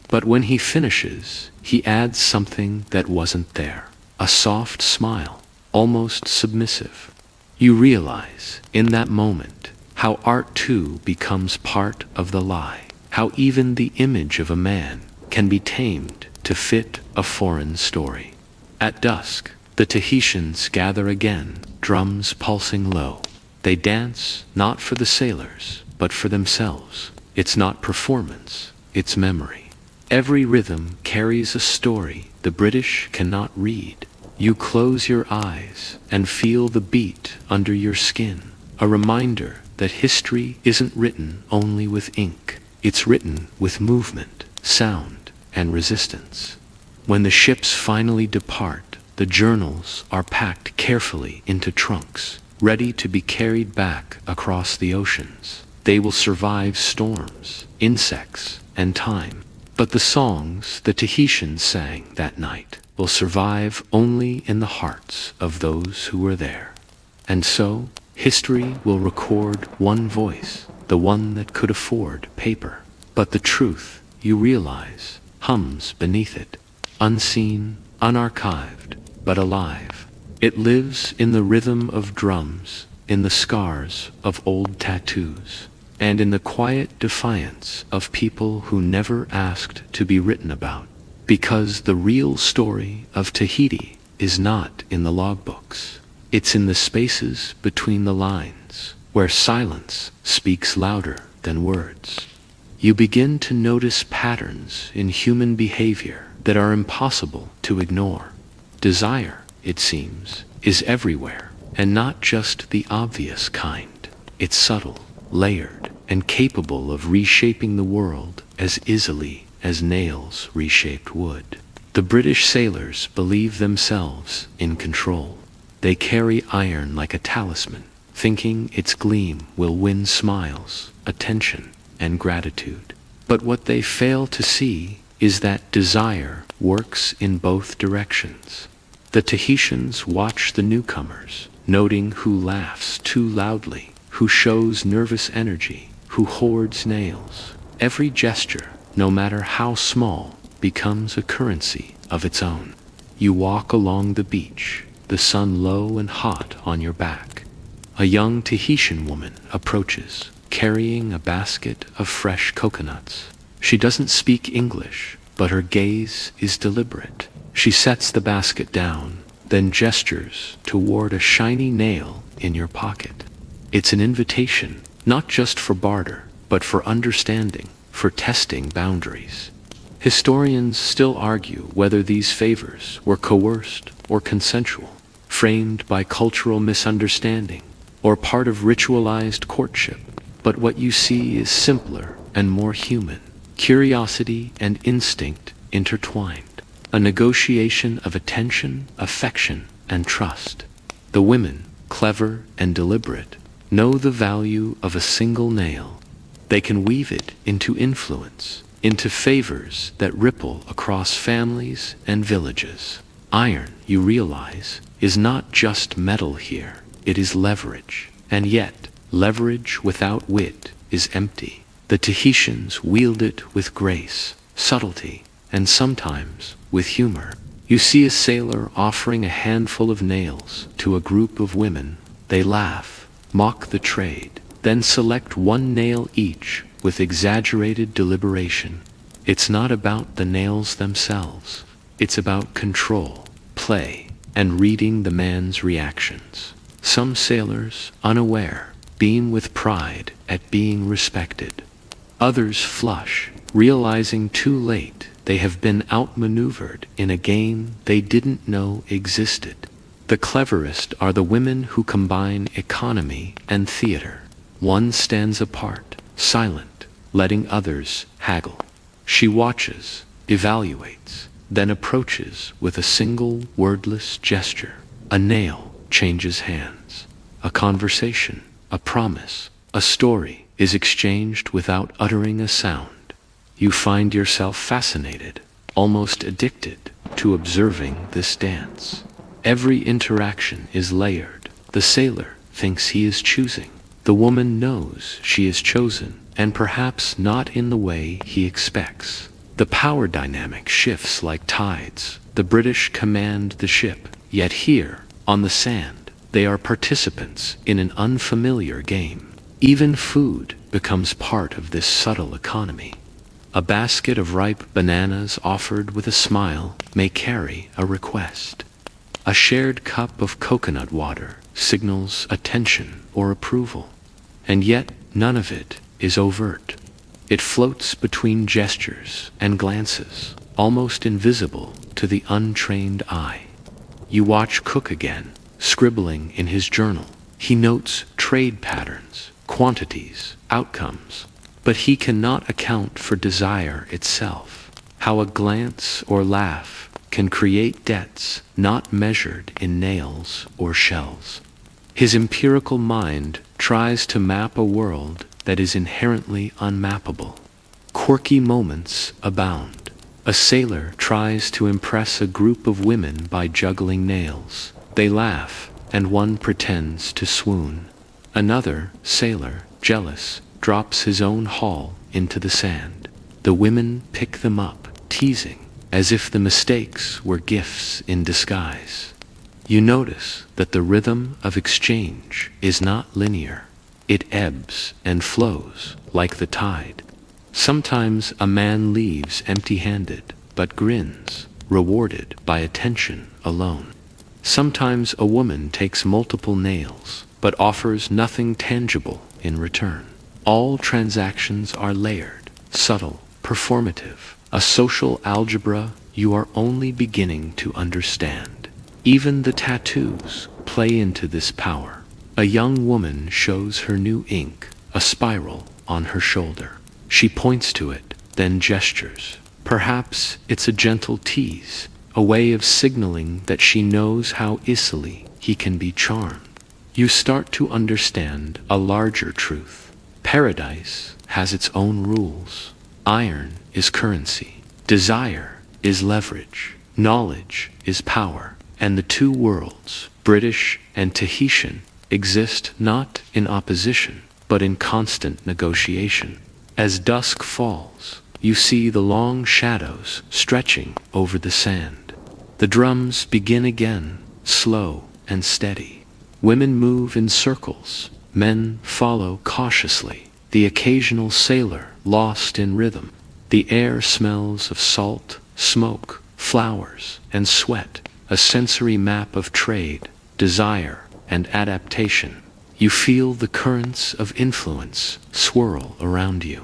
But when he finishes, he adds something that wasn't there, a soft smile, almost submissive. You realize, in that moment, how art too becomes part of the lie, how even the image of a man can be tamed to fit a foreign story. At dusk, the Tahitians gather again, drums pulsing low. They dance not for the sailors, but for themselves. It's not performance, it's memory. Every rhythm carries a story the British cannot read. You close your eyes and feel the beat under your skin, a reminder that history isn't written only with ink. It's written with movement, sound, and resistance. When the ships finally depart, the journals are packed carefully into trunks, ready to be carried back across the oceans. They will survive storms, insects, and time. But the songs the Tahitians sang that night will survive only in the hearts of those who were there. And so, history will record one voice, the one that could afford paper. But the truth, you realize, hums beneath it, unseen, unarchived, but alive. It lives in the rhythm of drums, in the scars of old tattoos, and in the quiet defiance of people who never asked to be written about. Because the real story of Tahiti is not in the logbooks. It's in the spaces between the lines, where silence speaks louder than words. You begin to notice patterns in human behavior that are impossible to ignore. Desire, it seems, is everywhere, and not just the obvious kind. It's subtle, layered, and capable of reshaping the world as easily as nails reshaped wood. The British sailors believe themselves in control. They carry iron like a talisman, thinking its gleam will win smiles, attention, and gratitude. But what they fail to see is that desire works in both directions. The Tahitians watch the newcomers, noting who laughs too loudly, who shows nervous energy, who hoards nails. Every gesture, no matter how small, becomes a currency of its own. You walk along the beach, the the sun low and hot on your back. A young Tahitian woman approaches, carrying a basket of fresh coconuts. She doesn't speak English, but her gaze is deliberate. She sets the basket down, then gestures toward a shiny nail in your pocket. It's an invitation, not just for barter, but for understanding, for testing boundaries. Historians still argue whether these favors were coerced or consensual, framed by cultural misunderstanding, or part of ritualized courtship. But what you see is simpler and more human. Curiosity and instinct intertwined. A negotiation of attention, affection, and trust. The women, clever and deliberate, know the value of a single nail. They can weave it into influence, into favors that ripple across families and villages. Iron, you realize, is not just metal here. It is leverage. And yet, leverage without wit is empty. The Tahitians wield it with grace, subtlety, and sometimes with humor. You see a sailor offering a handful of nails to a group of women. They laugh, mock the trade, then select one nail each with exaggerated deliberation. It's not about the nails themselves. It's about control, play, and reading the man's reactions. Some sailors, unaware, beam with pride at being respected. Others flush, realizing too late they have been outmaneuvered in a game they didn't know existed. The cleverest are the women who combine economy and theater. One stands apart, silent, letting others haggle. She watches, evaluates, then approaches with a single wordless gesture. A nail changes hands. A conversation, a promise, a story is exchanged without uttering a sound. You find yourself fascinated, almost addicted, to observing this dance. Every interaction is layered. The sailor thinks he is choosing. The woman knows she is chosen, and perhaps not in the way he expects. The power dynamic shifts like tides. The British command the ship, yet here, on the sand, they are participants in an unfamiliar game. Even food becomes part of this subtle economy. A basket of ripe bananas offered with a smile may carry a request. A shared cup of coconut water signals attention or approval. And yet none of it is overt. It floats between gestures and glances, almost invisible to the untrained eye. You watch Cook again, scribbling in his journal. He notes trade patterns, quantities, outcomes, but he cannot account for desire itself. How a glance or laugh can create debts not measured in nails or shells. His empirical mind tries to map a world that is inherently unmappable. Quirky moments abound. A sailor tries to impress a group of women by juggling nails. They laugh, and one pretends to swoon. Another sailor, jealous, drops his own haul into the sand. The women pick them up, teasing, as if the mistakes were gifts in disguise. You notice that the rhythm of exchange is not linear. It ebbs and flows like the tide. Sometimes a man leaves empty-handed, but grins, rewarded by attention alone. Sometimes a woman takes multiple nails, but offers nothing tangible in return. All transactions are layered, subtle, performative, a social algebra you are only beginning to understand. Even the tattoos play into this power. A young woman shows her new ink, a spiral on her shoulder. She points to it, then gestures. Perhaps it's a gentle tease, a way of signaling that she knows how easily he can be charmed. You start to understand a larger truth. Paradise has its own rules. Iron is currency. Desire is leverage. Knowledge is power. And the two worlds, British and Tahitian, exist not in opposition, but in constant negotiation. As dusk falls, you see the long shadows stretching over the sand. The drums begin again, slow and steady. Women move in circles, men follow cautiously, the occasional sailor lost in rhythm. The air smells of salt, smoke, flowers, and sweat, a sensory map of trade, desire, and adaptation. You feel the currents of influence swirl around you.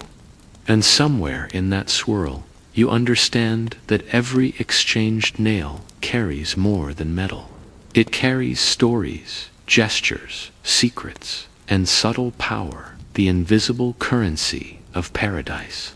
And somewhere in that swirl, you understand that every exchanged nail carries more than metal. It carries stories, gestures, secrets, and subtle power, the invisible currency of paradise.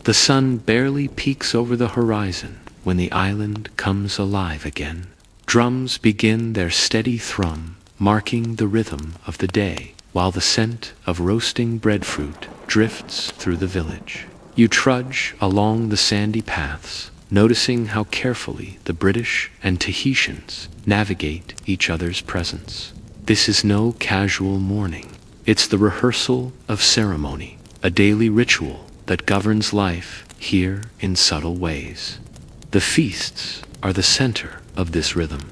The sun barely peeks over the horizon when the island comes alive again. Drums begin their steady thrum, marking the rhythm of the day, while the scent of roasting breadfruit drifts through the village. You trudge along the sandy paths, noticing how carefully the British and Tahitians navigate each other's presence. This is no casual morning. It's the rehearsal of ceremony, a daily ritual that governs life here in subtle ways. The feasts are the center of this rhythm.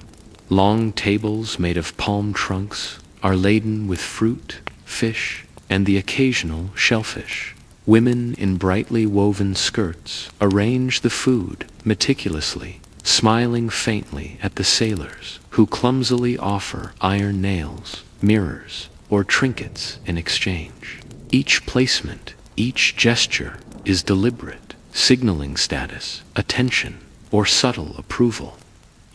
Long tables made of palm trunks are laden with fruit, fish, and the occasional shellfish. Women in brightly woven skirts arrange the food meticulously, smiling faintly at the sailors who clumsily offer iron nails, mirrors, or trinkets in exchange. Each placement, each gesture is deliberate, signaling status, attention, or subtle approval.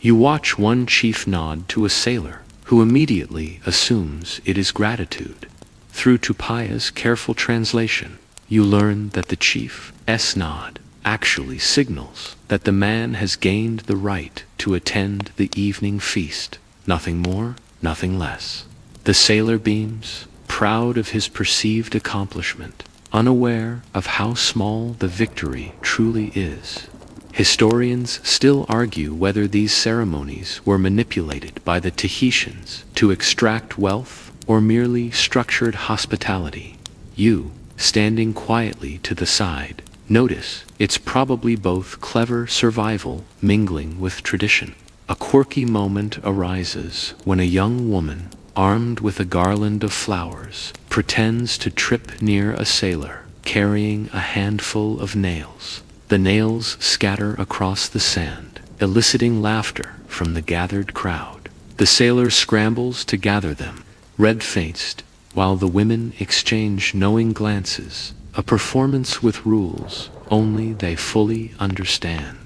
You watch one chief nod to a sailor, who immediately assumes it is gratitude. Through Tupaya's careful translation, you learn that the chief's nod actually signals that the man has gained the right to attend the evening feast. Nothing more, nothing less. The sailor beams, proud of his perceived accomplishment, unaware of how small the victory truly is. Historians still argue whether these ceremonies were manipulated by the Tahitians to extract wealth or merely structured hospitality. You, standing quietly to the side, notice it's probably both clever survival mingling with tradition. A quirky moment arises when a young woman, armed with a garland of flowers, pretends to trip near a sailor, carrying a handful of nails. The nails scatter across the sand, eliciting laughter from the gathered crowd. The sailor scrambles to gather them, red-faced, while the women exchange knowing glances, a performance with rules only they fully understand.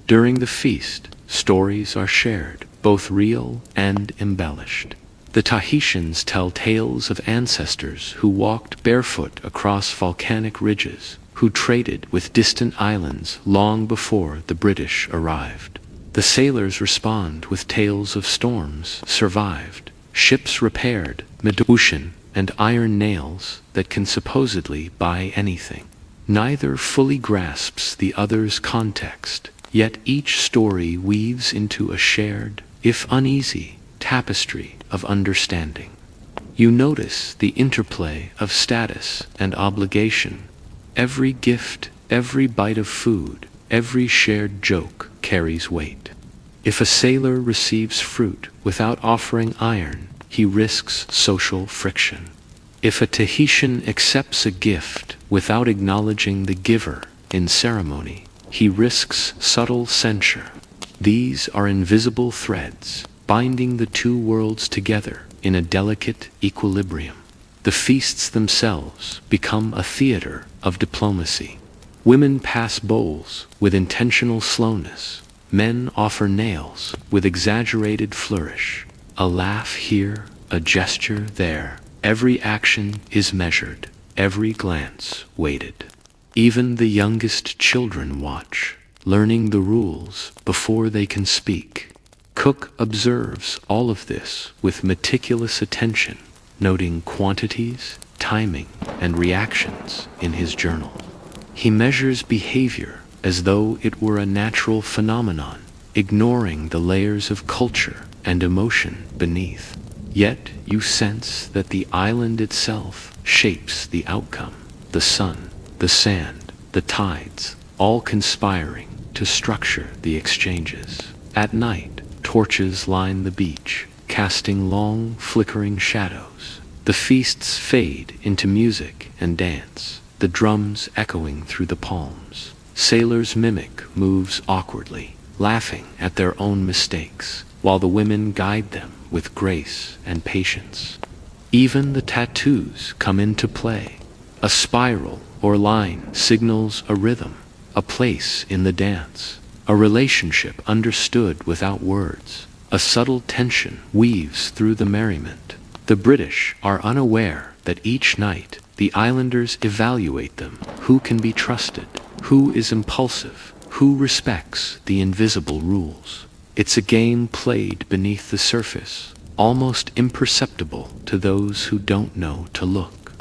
During the feast, stories are shared, both real and embellished. The Tahitians tell tales of ancestors who walked barefoot across volcanic ridges, who traded with distant islands long before the British arrived. The sailors respond with tales of storms survived, ships repaired, mid-ocean, and iron nails that can supposedly buy anything. Neither fully grasps the other's context, yet each story weaves into a shared, if uneasy, tapestry of understanding. You notice the interplay of status and obligation. Every gift, every bite of food, every shared joke carries weight. If a sailor receives fruit without offering iron, he risks social friction. If a Tahitian accepts a gift without acknowledging the giver in ceremony, he risks subtle censure. These are invisible threads, binding the two worlds together in a delicate equilibrium. The feasts themselves become a theater of diplomacy. Women pass bowls with intentional slowness. Men offer nails with exaggerated flourish. A laugh here, a gesture there. Every action is measured, every glance weighted. Even the youngest children watch, learning the rules before they can speak. Cook observes all of this with meticulous attention, noting quantities, timing, and reactions in his journal. He measures behavior as though it were a natural phenomenon, ignoring the layers of culture and emotion beneath. Yet you sense that the island itself shapes the outcome. The sun, the sand, the tides, all conspiring to structure the exchanges. At night, torches line the beach, casting long, flickering shadows. The feasts fade into music and dance, the drums echoing through the palms. Sailors mimic moves awkwardly, laughing at their own mistakes, while the women guide them with grace and patience. Even the tattoos come into play. A spiral or line signals a rhythm, a place in the dance, a relationship understood without words. A subtle tension weaves through the merriment. The British are unaware that each night the islanders evaluate them. Who can be trusted? Who is impulsive? Who respects the invisible rules? It's a game played beneath the surface, almost imperceptible to those who don't know to look.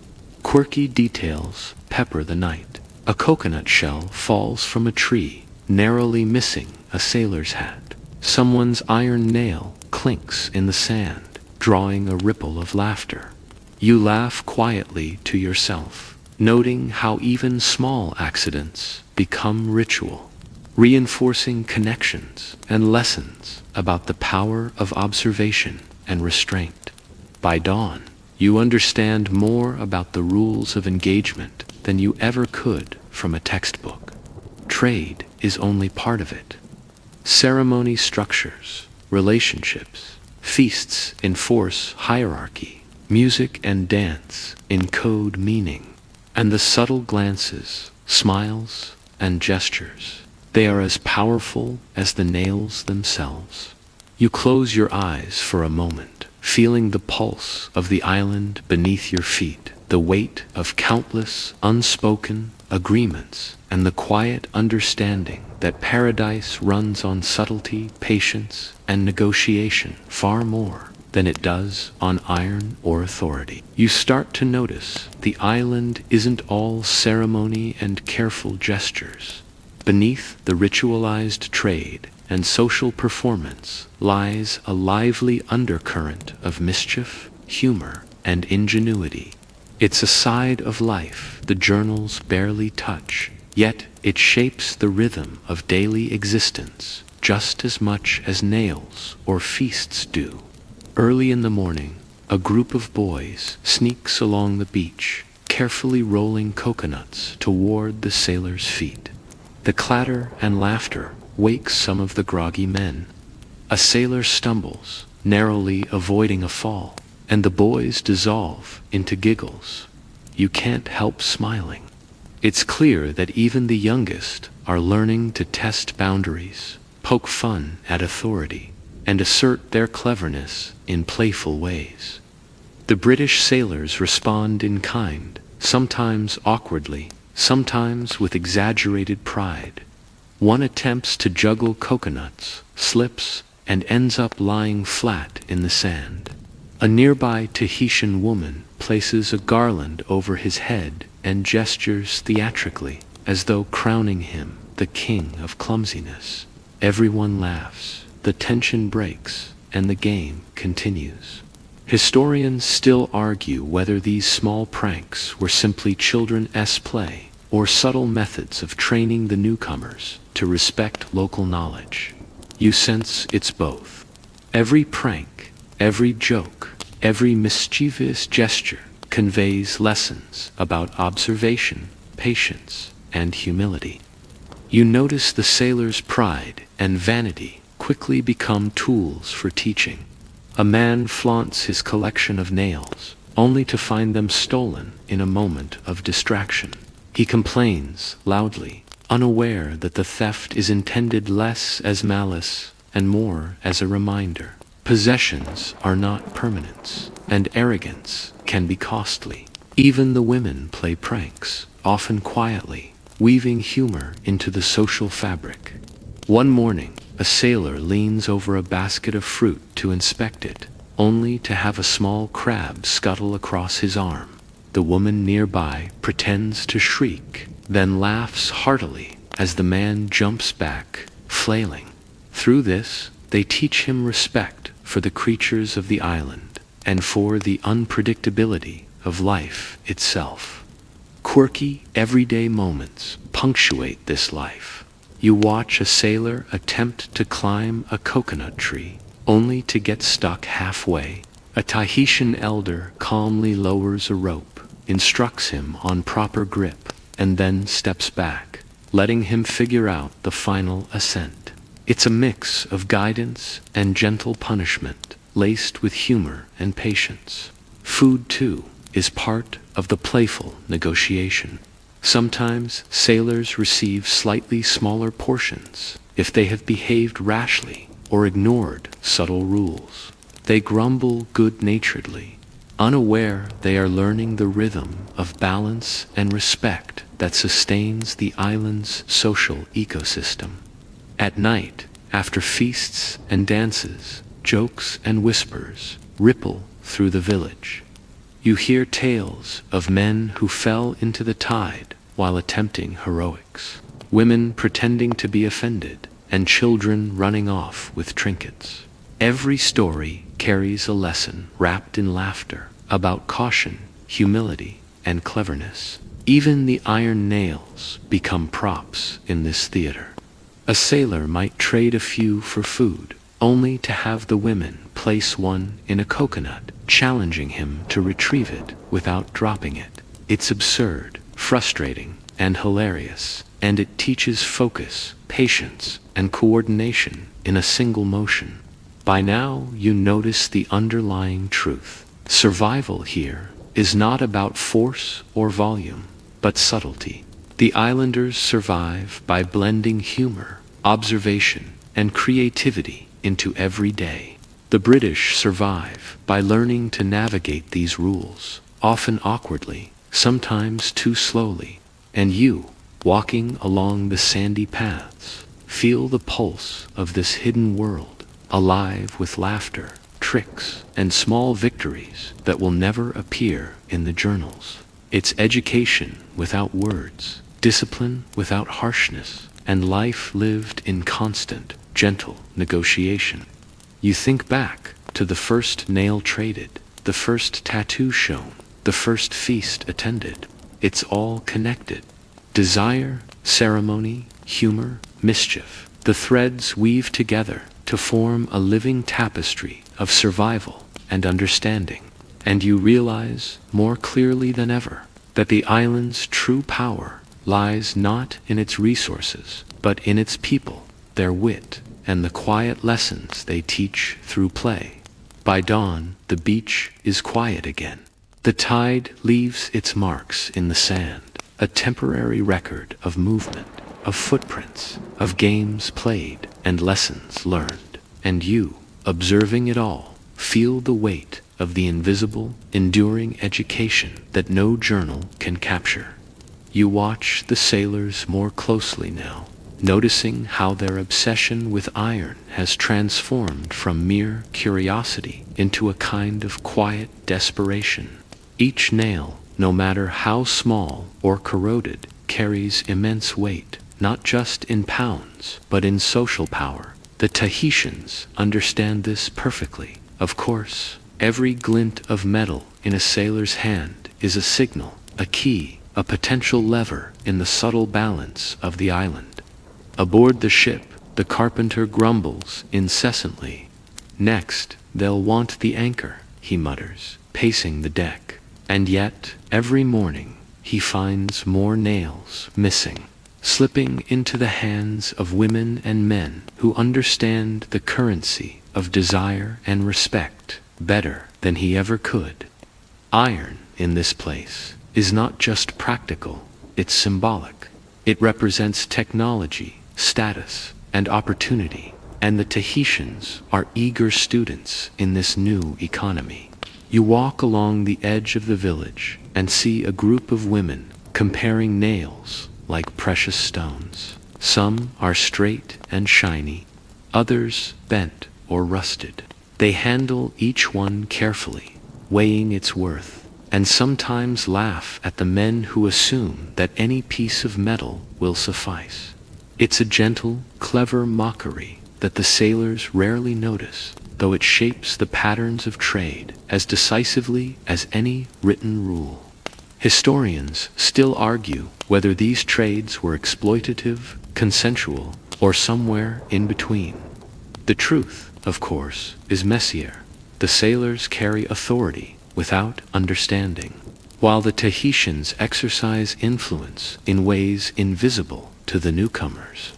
Quirky details pepper the night. A coconut shell falls from a tree, narrowly missing a sailor's hat. Someone's iron nail clinks in the sand, drawing a ripple of laughter. You laugh quietly to yourself, noting how even small accidents become ritual, reinforcing connections and lessons about the power of observation and restraint. By dawn, you understand more about the rules of engagement than you ever could from a textbook. Trade is only part of it. Ceremony structures, relationships, feasts enforce hierarchy, music and dance encode meaning, and the subtle glances, smiles, and gestures, they are as powerful as the nails themselves. You close your eyes for a moment, feeling the pulse of the island beneath your feet, the weight of countless unspoken agreements, and the quiet understanding that paradise runs on subtlety, patience, and negotiation far more than it does on iron or authority. You start to notice the island isn't all ceremony and careful gestures. Beneath the ritualized trade and social performance lies a lively undercurrent of mischief, humor, and ingenuity. It's a side of life the journals barely touch, yet it shapes the rhythm of daily existence just as much as nails or feasts do. Early in the morning, a group of boys sneaks along the beach, carefully rolling coconuts toward the sailors' feet. The clatter and laughter wakes some of the groggy men. A sailor stumbles, narrowly avoiding a fall, and the boys dissolve into giggles. You can't help smiling. It's clear that even the youngest are learning to test boundaries, poke fun at authority, and assert their cleverness in playful ways. The British sailors respond in kind, sometimes awkwardly, sometimes with exaggerated pride. One attempts to juggle coconuts, slips, and ends up lying flat in the sand. A nearby Tahitian woman places a garland over his head and gestures theatrically, as though crowning him the king of clumsiness. Everyone laughs, the tension breaks, and the game continues. Historians still argue whether these small pranks were simply children's play or subtle methods of training the newcomers to respect local knowledge. You sense it's both. Every prank, every joke, every mischievous gesture conveys lessons about observation, patience, and humility. You notice the sailor's pride and vanity quickly become tools for teaching. A man flaunts his collection of nails, only to find them stolen in a moment of distraction. He complains loudly, unaware that the theft is intended less as malice and more as a reminder. Possessions are not permanence, and arrogance can be costly. Even the women play pranks, often quietly, weaving humor into the social fabric. One morning, a sailor leans over a basket of fruit to inspect it, only to have a small crab scuttle across his arm. The woman nearby pretends to shriek, then laughs heartily as the man jumps back, flailing. Through this, they teach him respect for the creatures of the island and for the unpredictability of life itself. Quirky, everyday moments punctuate this life. You watch a sailor attempt to climb a coconut tree, only to get stuck halfway. A Tahitian elder calmly lowers a rope, instructs him on proper grip, and then steps back, letting him figure out the final ascent. It's a mix of guidance and gentle punishment, laced with humor and patience. Food, too, is part of the playful negotiation. Sometimes sailors receive slightly smaller portions if they have behaved rashly or ignored subtle rules. They grumble good-naturedly, unaware they are learning the rhythm of balance and respect that sustains the island's social ecosystem. At night, after feasts and dances, jokes and whispers ripple through the village. You hear tales of men who fell into the tide while attempting heroics, women pretending to be offended, and children running off with trinkets. Every story carries a lesson wrapped in laughter about caution, humility, and cleverness. Even the iron nails become props in this theater. A sailor might trade a few for food, only to have the women place one in a coconut, challenging him to retrieve it without dropping it. It's absurd, frustrating, and hilarious, and it teaches focus, patience, and coordination in a single motion. By now, you notice the underlying truth. Survival here is not about force or volume, but subtlety. The islanders survive by blending humor, observation, and creativity into every day. The British survive by learning to navigate these rules, often awkwardly, sometimes too slowly. And you, walking along the sandy paths, feel the pulse of this hidden world, alive with laughter, tricks, and small victories that will never appear in the journals. It's education without words, discipline without harshness, and life lived in constant, gentle negotiation. You think back to the first nail traded, the first tattoo shown, the first feast attended. It's all connected. Desire, ceremony, humor, mischief. The threads weave together to form a living tapestry of survival and understanding. And you realize more clearly than ever that the island's true power lies not in its resources, but in its people, their wit, and the quiet lessons they teach through play. By dawn, the beach is quiet again. The tide leaves its marks in the sand, a temporary record of movement, of footprints, of games played and lessons learned. And you, observing it all, feel the weight of the invisible, enduring education that no journal can capture. You watch the sailors more closely now, noticing how their obsession with iron has transformed from mere curiosity into a kind of quiet desperation. Each nail, no matter how small or corroded, carries immense weight, not just in pounds, but in social power. The Tahitians understand this perfectly. Of course, every glint of metal in a sailor's hand is a signal, a key, a potential lever in the subtle balance of the island. Aboard the ship, the carpenter grumbles incessantly. Next, they'll want the anchor, he mutters, pacing the deck. And yet, every morning, he finds more nails missing, slipping into the hands of women and men who understand the currency of desire and respect better than he ever could. Iron, in this place, is not just practical, it's symbolic. It represents technology, status, and opportunity, and the Tahitians are eager students in this new economy. You walk along the edge of the village and see a group of women comparing nails like precious stones. Some are straight and shiny, others bent or rusted. They handle each one carefully, weighing its worth, and sometimes laugh at the men who assume that any piece of metal will suffice. It's a gentle, clever mockery that the sailors rarely notice, though it shapes the patterns of trade as decisively as any written rule. Historians still argue whether these trades were exploitative, consensual, or somewhere in between. The truth, of course, is messier. The sailors carry authority without understanding, while the Tahitians exercise influence in ways invisible to the newcomers.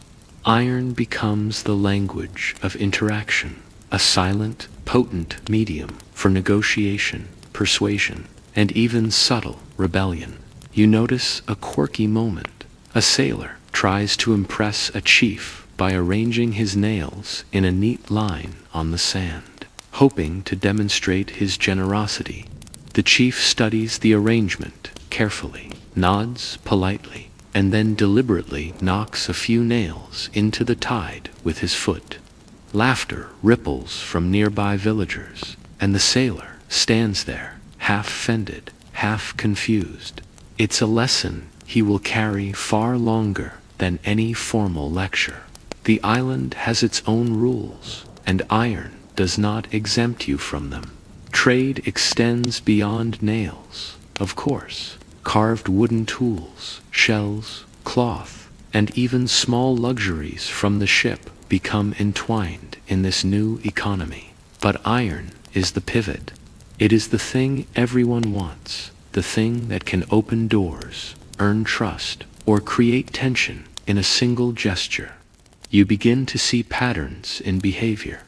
Iron becomes the language of interaction, a silent, potent medium for negotiation, persuasion, and even subtle rebellion. You notice a quirky moment. A sailor tries to impress a chief by arranging his nails in a neat line on the sand, hoping to demonstrate his generosity. The chief studies the arrangement carefully, nods politely, and then deliberately knocks a few nails into the tide with his foot. Laughter ripples from nearby villagers, and the sailor stands there, half offended, half confused. It's a lesson he will carry far longer than any formal lecture. The island has its own rules, and iron does not exempt you from them. Trade extends beyond nails, of course. Carved wooden tools, shells, cloth, and even small luxuries from the ship become entwined in this new economy. But iron is the pivot. It is the thing everyone wants, the thing that can open doors, earn trust, or create tension in a single gesture. You begin to see patterns in behavior.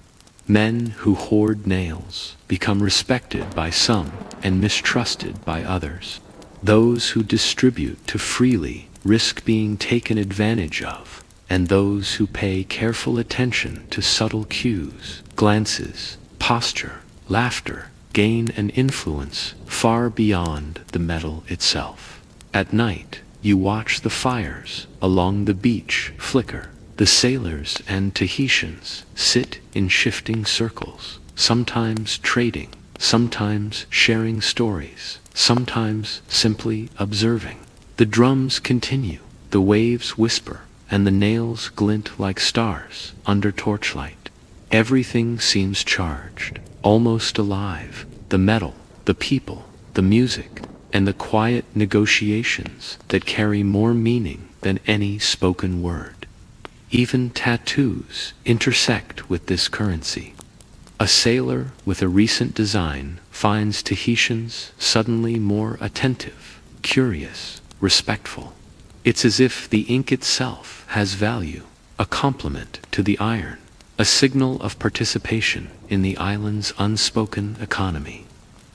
Men who hoard nails become respected by some and mistrusted by others. Those who distribute too freely risk being taken advantage of, and those who pay careful attention to subtle cues, glances, posture, laughter, gain an influence far beyond the metal itself. At night, you watch the fires along the beach flicker. The sailors and Tahitians sit in shifting circles, sometimes trading, sometimes sharing stories, sometimes simply observing. The drums continue, the waves whisper, and the nails glint like stars under torchlight. Everything seems charged, almost alive. The metal, the people, the music, and the quiet negotiations that carry more meaning than any spoken word. Even tattoos intersect with this currency. A sailor with a recent design finds Tahitians suddenly more attentive, curious, respectful. It's as if the ink itself has value, a compliment to the iron, a signal of participation in the island's unspoken economy.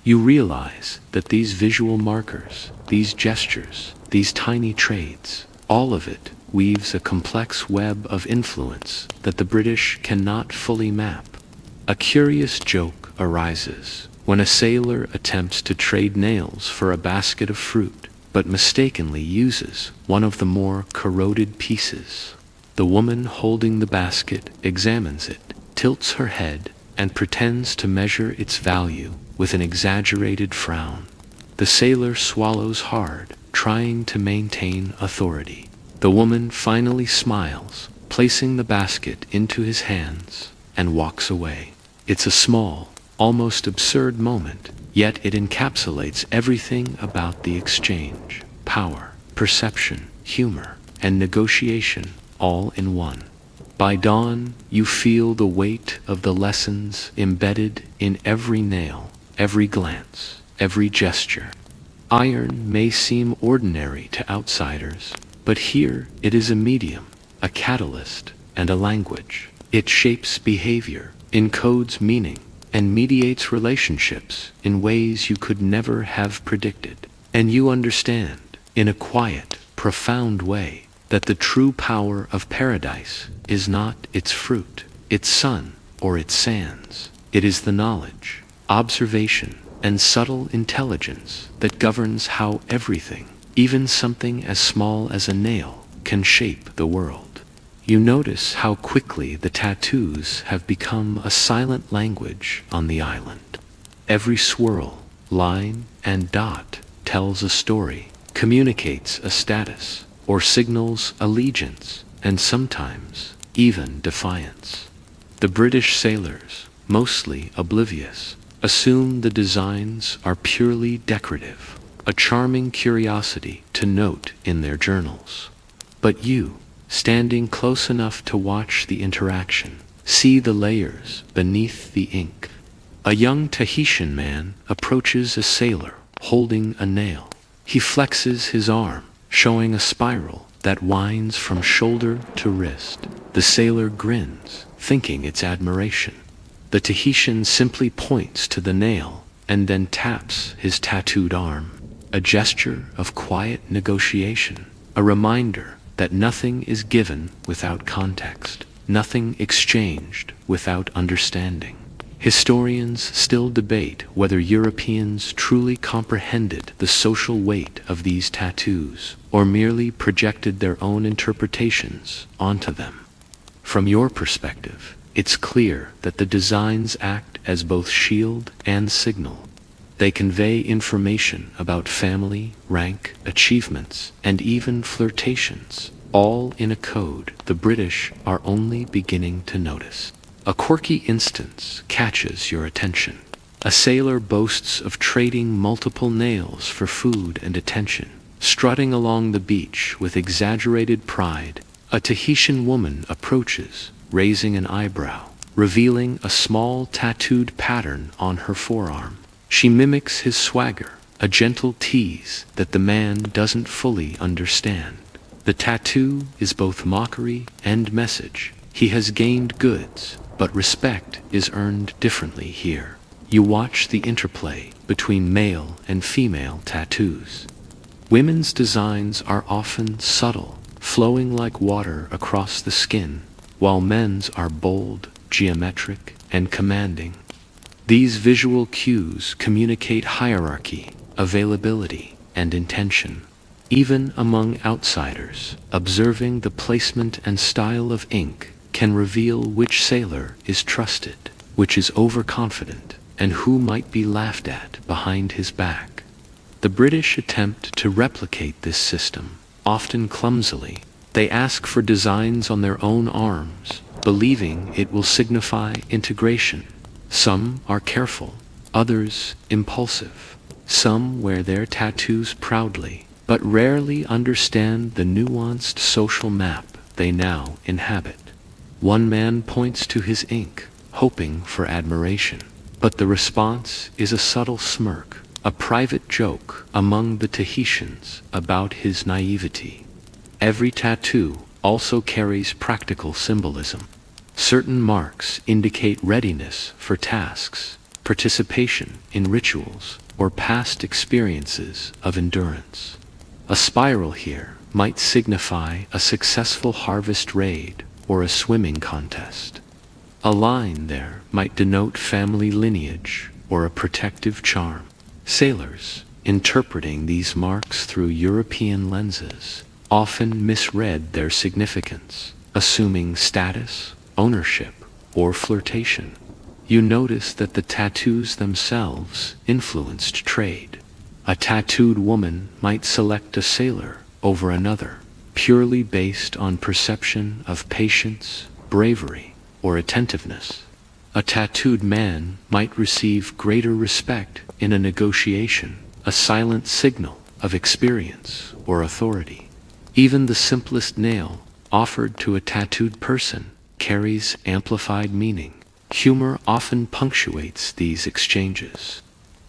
You realize that these visual markers, these gestures, these tiny trades, all of it weaves a complex web of influence that the British cannot fully map. A curious joke arises when a sailor attempts to trade nails for a basket of fruit, but mistakenly uses one of the more corroded pieces. The woman holding the basket examines it, tilts her head, and pretends to measure its value with an exaggerated frown. The sailor swallows hard, trying to maintain authority. The woman finally smiles, placing the basket into his hands, and walks away. It's a small, almost absurd moment, yet it encapsulates everything about the exchange: power, perception, humor, and negotiation, all in one. By dawn, you feel the weight of the lessons embedded in every nail, every glance, every gesture. Iron may seem ordinary to outsiders, but here it is a medium, a catalyst, and a language. It shapes behavior, encodes meaning, and mediates relationships in ways you could never have predicted. And you understand, in a quiet, profound way, that the true power of paradise is not its fruit, its sun, or its sands. It is the knowledge, observation, and subtle intelligence that governs how everything, even something as small as a nail, can shape the world. You notice how quickly the tattoos have become a silent language on the island. Every swirl, line, and dot tells a story, communicates a status, or signals allegiance, and sometimes even defiance. The British sailors, mostly oblivious, assume the designs are purely decorative, a charming curiosity to note in their journals. But you, standing close enough to watch the interaction. See the layers beneath the ink. A young Tahitian man approaches a sailor holding a nail. He flexes his arm, showing a spiral that winds from shoulder to wrist. The sailor grins, thinking it's admiration. The Tahitian simply points to the nail and then taps his tattooed arm, a gesture of quiet negotiation, a reminder that nothing is given without context, nothing exchanged without understanding. Historians still debate whether Europeans truly comprehended the social weight of these tattoos or merely projected their own interpretations onto them. From your perspective, it's clear that the designs act as both shield and signal. They convey information about family, rank, achievements, and even flirtations, all in a code the British are only beginning to notice. A quirky instance catches your attention. A sailor boasts of trading multiple nails for food and attention. Strutting along the beach with exaggerated pride, a Tahitian woman approaches, raising an eyebrow, revealing a small tattooed pattern on her forearm. She mimics his swagger, a gentle tease that the man doesn't fully understand. The tattoo is both mockery and message. He has gained goods, but respect is earned differently here. You watch the interplay between male and female tattoos. Women's designs are often subtle, flowing like water across the skin, while men's are bold, geometric, and commanding. These visual cues communicate hierarchy, availability, and intention. Even among outsiders, observing the placement and style of ink can reveal which sailor is trusted, which is overconfident, and who might be laughed at behind his back. The British attempt to replicate this system, often clumsily. They ask for designs on their own arms, believing it will signify integration. Some are careful, others impulsive. Some wear their tattoos proudly, but rarely understand the nuanced social map they now inhabit. One man points to his ink, hoping for admiration, but the response is a subtle smirk, a private joke among the Tahitians about his naivety. Every tattoo also carries practical symbolism. Certain marks indicate readiness for tasks, participation in rituals, or past experiences of endurance. A spiral here might signify a successful harvest raid or a swimming contest. A line there might denote family lineage or a protective charm. Sailors, interpreting these marks through European lenses, often misread their significance, assuming status, ownership, or flirtation. You notice that the tattoos themselves influenced trade. A tattooed woman might select a sailor over another, purely based on perception of patience, bravery, or attentiveness. A tattooed man might receive greater respect in a negotiation, a silent signal of experience or authority. Even the simplest nail offered to a tattooed person carries amplified meaning. Humor often punctuates these exchanges.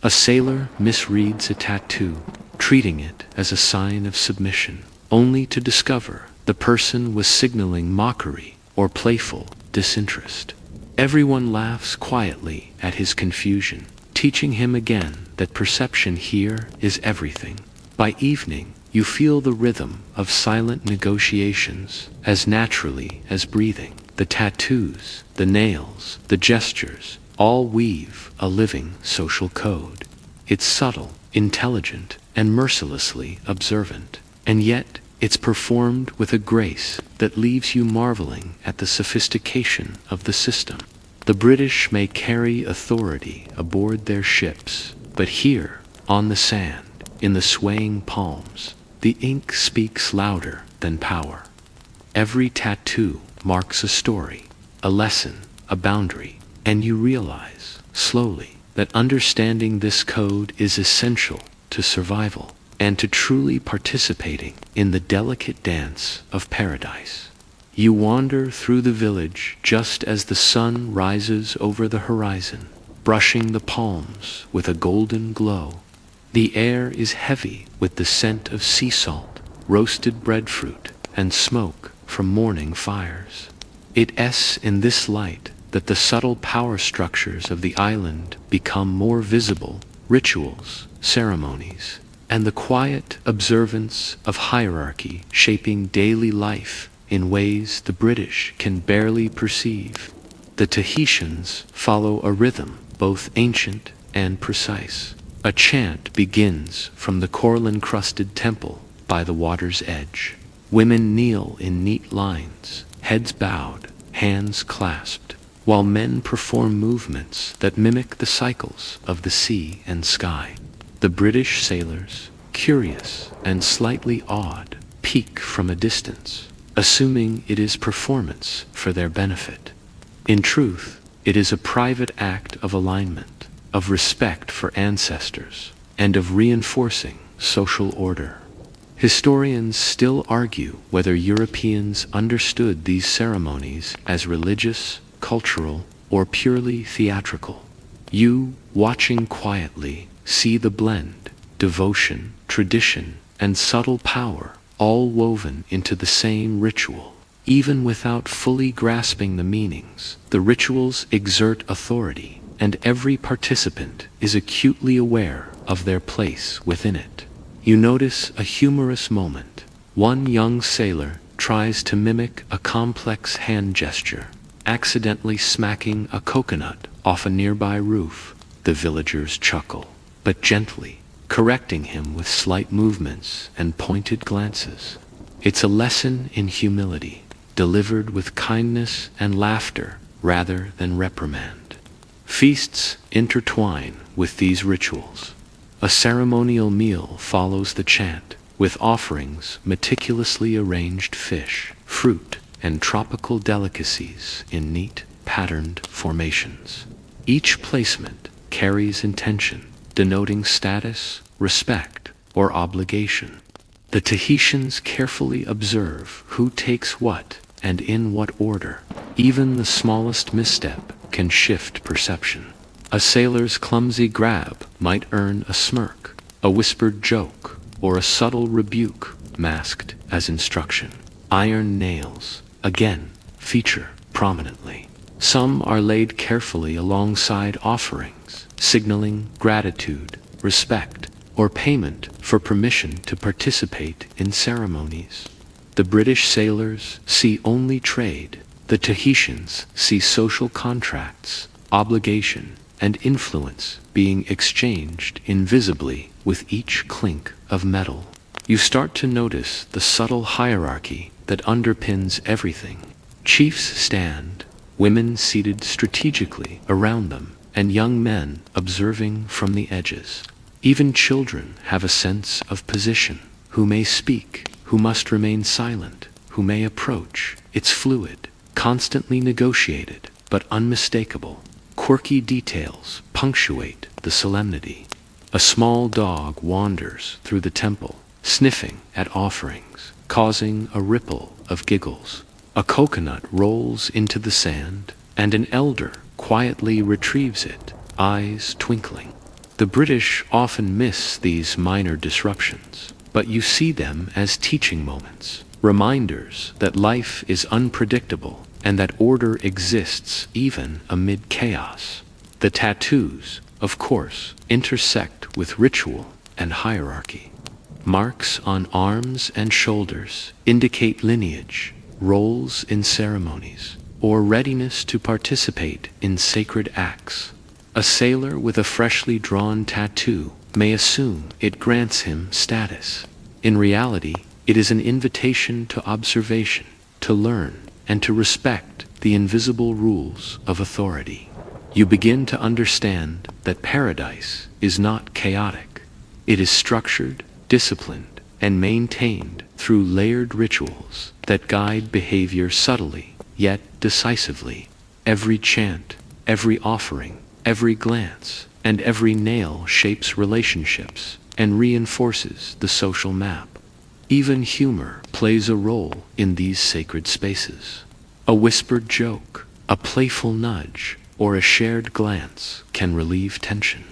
A sailor misreads a tattoo, treating it as a sign of submission, only to discover the person was signaling mockery or playful disinterest. Everyone laughs quietly at his confusion, teaching him again that perception here is everything. By evening, you feel the rhythm of silent negotiations as naturally as breathing. The tattoos, the nails, the gestures, all weave a living social code. It's subtle, intelligent, and mercilessly observant, and yet it's performed with a grace that leaves you marveling at the sophistication of the system. The British may carry authority aboard their ships, but here, on the sand, in the swaying palms, the ink speaks louder than power. Every tattoo marks a story, a lesson, a boundary, and you realize, slowly, that understanding this code is essential to survival and to truly participating in the delicate dance of paradise. You wander through the village just as the sun rises over the horizon, brushing the palms with a golden glow. The air is heavy with the scent of sea salt, roasted breadfruit, and smoke from morning fires. It's in this light that the subtle power structures of the island become more visible: rituals, ceremonies, and the quiet observance of hierarchy shaping daily life in ways the British can barely perceive. The Tahitians follow a rhythm both ancient and precise. A chant begins from the coral-encrusted temple by the water's edge. Women kneel in neat lines, heads bowed, hands clasped, while men perform movements that mimic the cycles of the sea and sky. The British sailors, curious and slightly awed, peek from a distance, assuming it is performance for their benefit. In truth, it is a private act of alignment, of respect for ancestors, and of reinforcing social order. Historians still argue whether Europeans understood these ceremonies as religious, cultural, or purely theatrical. You, watching quietly, see the blend: devotion, tradition, and subtle power, all woven into the same ritual. Even without fully grasping the meanings, the rituals exert authority, and every participant is acutely aware of their place within it. You notice a humorous moment. One young sailor tries to mimic a complex hand gesture, accidentally smacking a coconut off a nearby roof. The villagers chuckle, but gently, correcting him with slight movements and pointed glances. It's a lesson in humility, delivered with kindness and laughter rather than reprimand. Feasts intertwine with these rituals. A ceremonial meal follows the chant, with offerings meticulously arranged: fish, fruit, and tropical delicacies in neat, patterned formations. Each placement carries intention, denoting status, respect, or obligation. The Tahitians carefully observe who takes what and in what order. Even the smallest misstep can shift perception. A sailor's clumsy grab might earn a smirk, a whispered joke, or a subtle rebuke masked as instruction. Iron nails, again, feature prominently. Some are laid carefully alongside offerings, signaling gratitude, respect, or payment for permission to participate in ceremonies. The British sailors see only trade. The Tahitians see social contracts, obligation, and influence being exchanged invisibly with each clink of metal. You start to notice the subtle hierarchy that underpins everything. Chiefs stand, women seated strategically around them, and young men observing from the edges. Even children have a sense of position: who may speak, who must remain silent, who may approach. It's fluid, constantly negotiated, but unmistakable. Quirky details punctuate the solemnity. A small dog wanders through the temple, sniffing at offerings, causing a ripple of giggles. A coconut rolls into the sand, and an elder quietly retrieves it, eyes twinkling. The British often miss these minor disruptions, but you see them as teaching moments, reminders that life is unpredictable and that order exists even amid chaos. The tattoos, of course, intersect with ritual and hierarchy. Marks on arms and shoulders indicate lineage, roles in ceremonies, or readiness to participate in sacred acts. A sailor with a freshly drawn tattoo may assume it grants him status. In reality, it is an invitation to observation, to learn, and to respect the invisible rules of authority. You begin to understand that paradise is not chaotic. It is structured, disciplined, and maintained through layered rituals that guide behavior subtly, yet decisively. Every chant, every offering, every glance, and every nail shapes relationships and reinforces the social map. Even humor plays a role in these sacred spaces. A whispered joke, a playful nudge, or a shared glance can relieve tension,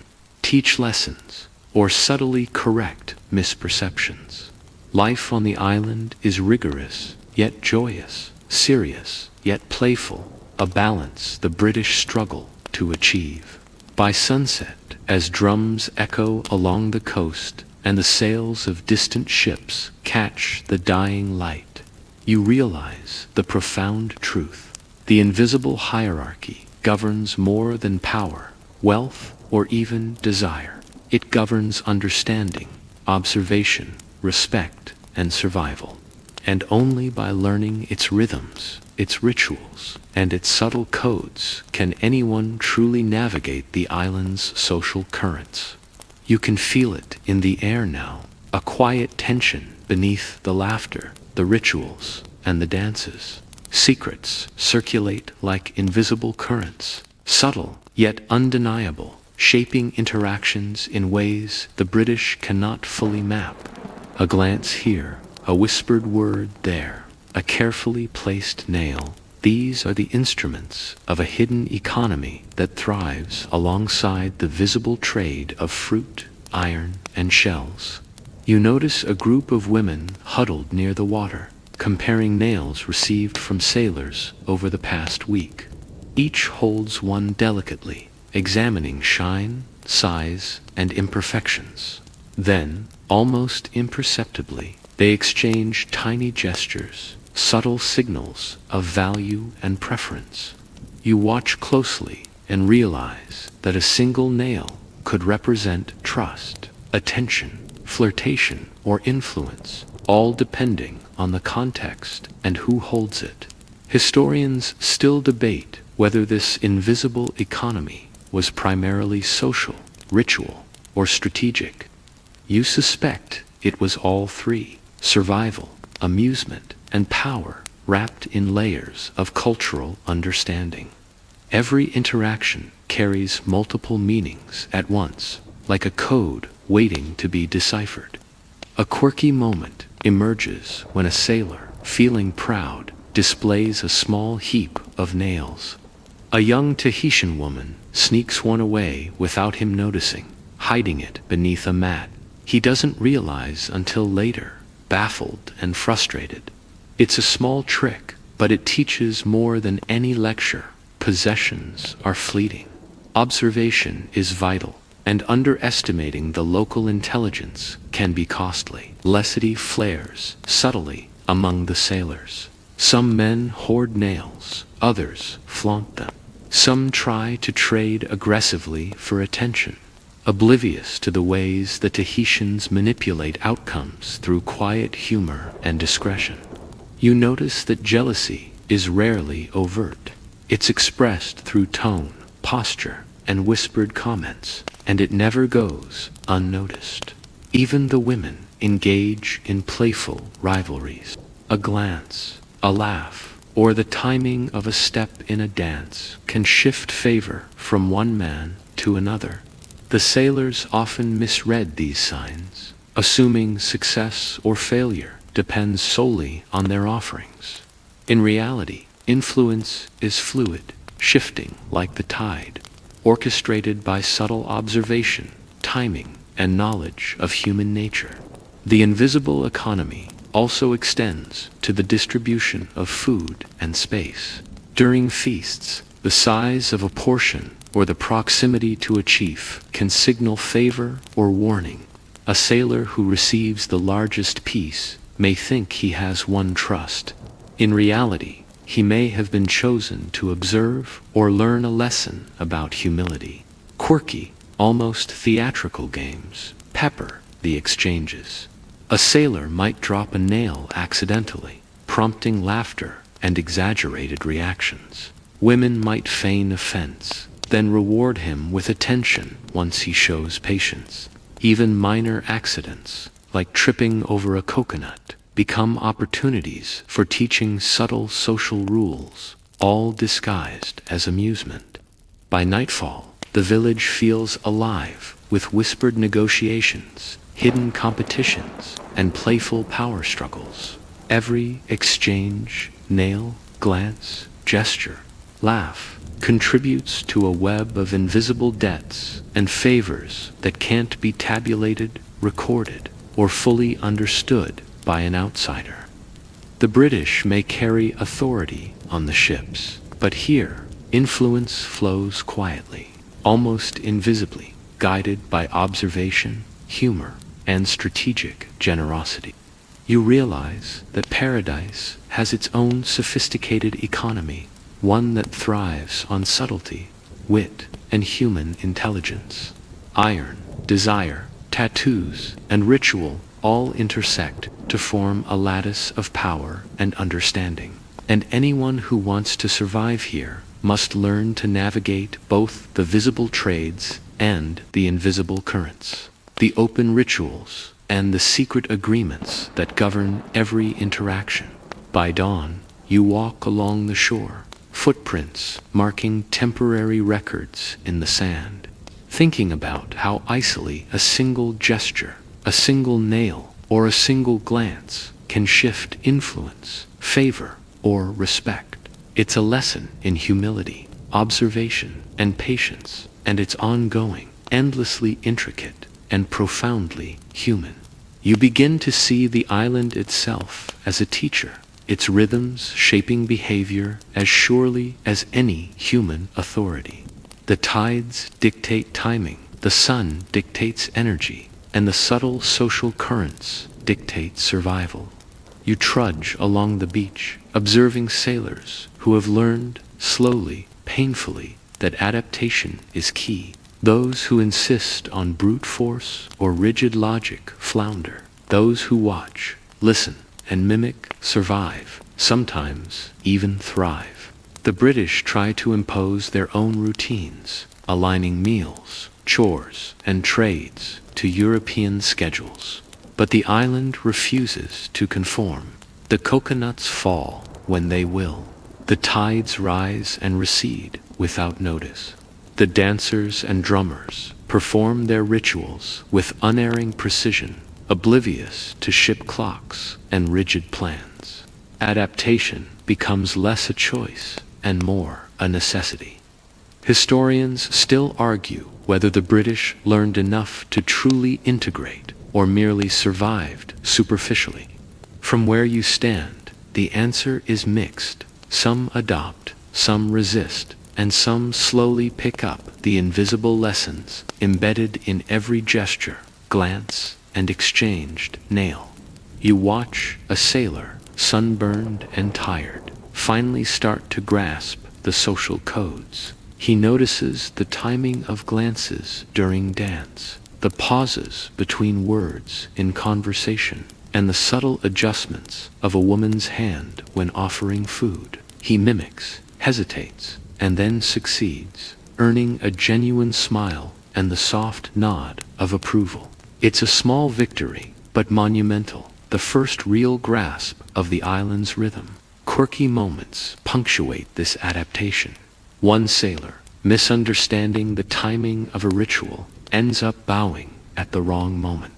teach lessons, or subtly correct misperceptions. Life on the island is rigorous, yet joyous, serious, yet playful, a balance the British struggle to achieve. By sunset, as drums echo along the coast and the sails of distant ships catch the dying light, you realize the profound truth. The invisible hierarchy governs more than power, wealth, or even desire. It governs understanding, observation, respect, and survival. And only by learning its rhythms, its rituals, and its subtle codes can anyone truly navigate the island's social currents. You can feel it in the air now, a quiet tension beneath the laughter, the rituals, and the dances. Secrets circulate like invisible currents, subtle yet undeniable, shaping interactions in ways the British cannot fully map. A glance here, a whispered word there, a carefully placed nail. These are the instruments of a hidden economy that thrives alongside the visible trade of fruit, iron, and shells. You notice a group of women huddled near the water, comparing nails received from sailors over the past week. Each holds one delicately, examining shine, size, and imperfections. Then, almost imperceptibly, they exchange tiny gestures, subtle signals of value and preference. You watch closely and realize that a single nail could represent trust, attention, flirtation, or influence, all depending on the context and who holds it. Historians still debate whether this invisible economy was primarily social, ritual, or strategic. You suspect it was all three: survival, amusement, and power wrapped in layers of cultural understanding. Every interaction carries multiple meanings at once, like a code waiting to be deciphered. A quirky moment emerges when a sailor, feeling proud, displays a small heap of nails. A young Tahitian woman sneaks one away without him noticing, hiding it beneath a mat. He doesn't realize until later, baffled and frustrated. It's a small trick, but it teaches more than any lecture. Possessions are fleeting. Observation is vital, and underestimating the local intelligence can be costly. Lessity flares subtly among the sailors. Some men hoard nails, others flaunt them. Some try to trade aggressively for attention, oblivious to the ways the Tahitians manipulate outcomes through quiet humor and discretion. You notice that jealousy is rarely overt. It's expressed through tone, posture, and whispered comments, and it never goes unnoticed. Even the women engage in playful rivalries. A glance, a laugh, or the timing of a step in a dance can shift favor from one man to another. The sailors often misread these signs, assuming success or failure depends solely on their offerings. In reality, influence is fluid, shifting like the tide, orchestrated by subtle observation, timing, and knowledge of human nature. The invisible economy also extends to the distribution of food and space. During feasts, the size of a portion or the proximity to a chief can signal favor or warning. A sailor who receives the largest piece may think he has won trust. In reality, he may have been chosen to observe or learn a lesson about humility. Quirky, almost theatrical games pepper the exchanges. A sailor might drop a nail accidentally, prompting laughter and exaggerated reactions. Women might feign offense, then reward him with attention once he shows patience. Even minor accidents, like tripping over a coconut, become opportunities for teaching subtle social rules, all disguised as amusement. By nightfall, the village feels alive with whispered negotiations, hidden competitions, and playful power struggles. Every exchange, nail, glance, gesture, laugh, contributes to a web of invisible debts and favors that can't be tabulated, recorded, or fully understood by an outsider. The British may carry authority on the ships, but here, influence flows quietly, almost invisibly, guided by observation, humor, and strategic generosity. You realize that paradise has its own sophisticated economy, one that thrives on subtlety, wit, and human intelligence. Iron, desire, tattoos, and ritual all intersect to form a lattice of power and understanding. And anyone who wants to survive here must learn to navigate both the visible trades and the invisible currents, the open rituals and the secret agreements that govern every interaction. By dawn, you walk along the shore, footprints marking temporary records in the sand, thinking about how easily a single gesture, a single nail, or a single glance can shift influence, favor, or respect. It's a lesson in humility, observation, and patience, and it's ongoing, endlessly intricate, and profoundly human. You begin to see the island itself as a teacher, its rhythms shaping behavior as surely as any human authority. The tides dictate timing, the sun dictates energy, and the subtle social currents dictate survival. You trudge along the beach, observing sailors who have learned, slowly, painfully, that adaptation is key. Those who insist on brute force or rigid logic flounder. Those who watch, listen, and mimic survive, sometimes even thrive. The British try to impose their own routines, aligning meals, chores, and trades to European schedules. But the island refuses to conform. The coconuts fall when they will. The tides rise and recede without notice. The dancers and drummers perform their rituals with unerring precision, oblivious to ship clocks and rigid plans. Adaptation becomes less a choice and more a necessity. Historians still argue whether the British learned enough to truly integrate or merely survived superficially. From where you stand, the answer is mixed. Some adopt, some resist, and some slowly pick up the invisible lessons embedded in every gesture, glance, and exchanged nail. You watch a sailor, sunburned and tired, finally start to grasp the social codes. He notices the timing of glances during dance, the pauses between words in conversation, and the subtle adjustments of a woman's hand when offering food. He mimics, hesitates, and then succeeds, earning a genuine smile and the soft nod of approval. It's a small victory, but monumental, the first real grasp of the island's rhythm. Quirky moments punctuate this adaptation. One sailor, misunderstanding the timing of a ritual, ends up bowing at the wrong moment.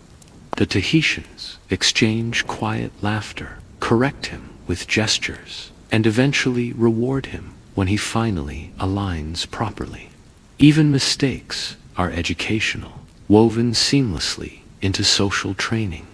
The Tahitians exchange quiet laughter, correct him with gestures, and eventually reward him when he finally aligns properly. Even mistakes are educational, woven seamlessly into social training.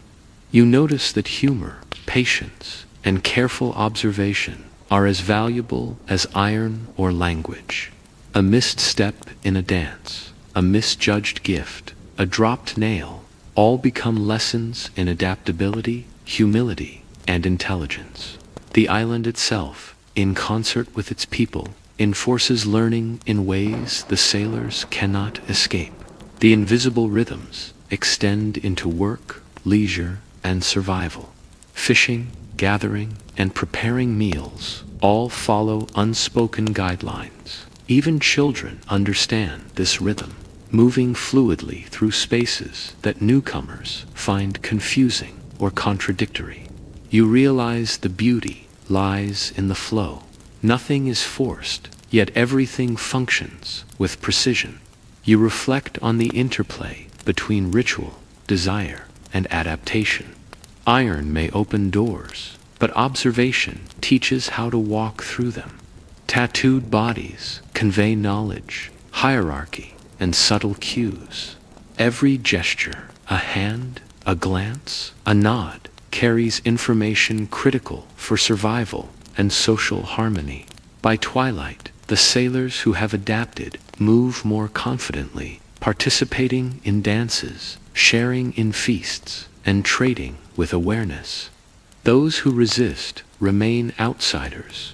You notice that humor, patience, and careful observation are as valuable as iron or language. A missed step in a dance, a misjudged gift, a dropped nail, all become lessons in adaptability, humility, and intelligence. The island itself, in concert with its people, enforces learning in ways the sailors cannot escape. The invisible rhythms extend into work, leisure, and survival. Fishing, gathering, and preparing meals all follow unspoken guidelines. Even children understand this rhythm, moving fluidly through spaces that newcomers find confusing or contradictory. You realize the beauty lies in the flow. Nothing is forced, yet everything functions with precision. You reflect on the interplay between ritual, desire, and adaptation. Iron may open doors, but observation teaches how to walk through them. Tattooed bodies convey knowledge, hierarchy, and subtle cues. Every gesture, a hand, a glance, a nod, carries information critical for survival and social harmony. By twilight, the sailors who have adapted move more confidently, participating in dances, sharing in feasts, and trading with awareness. Those who resist remain outsiders,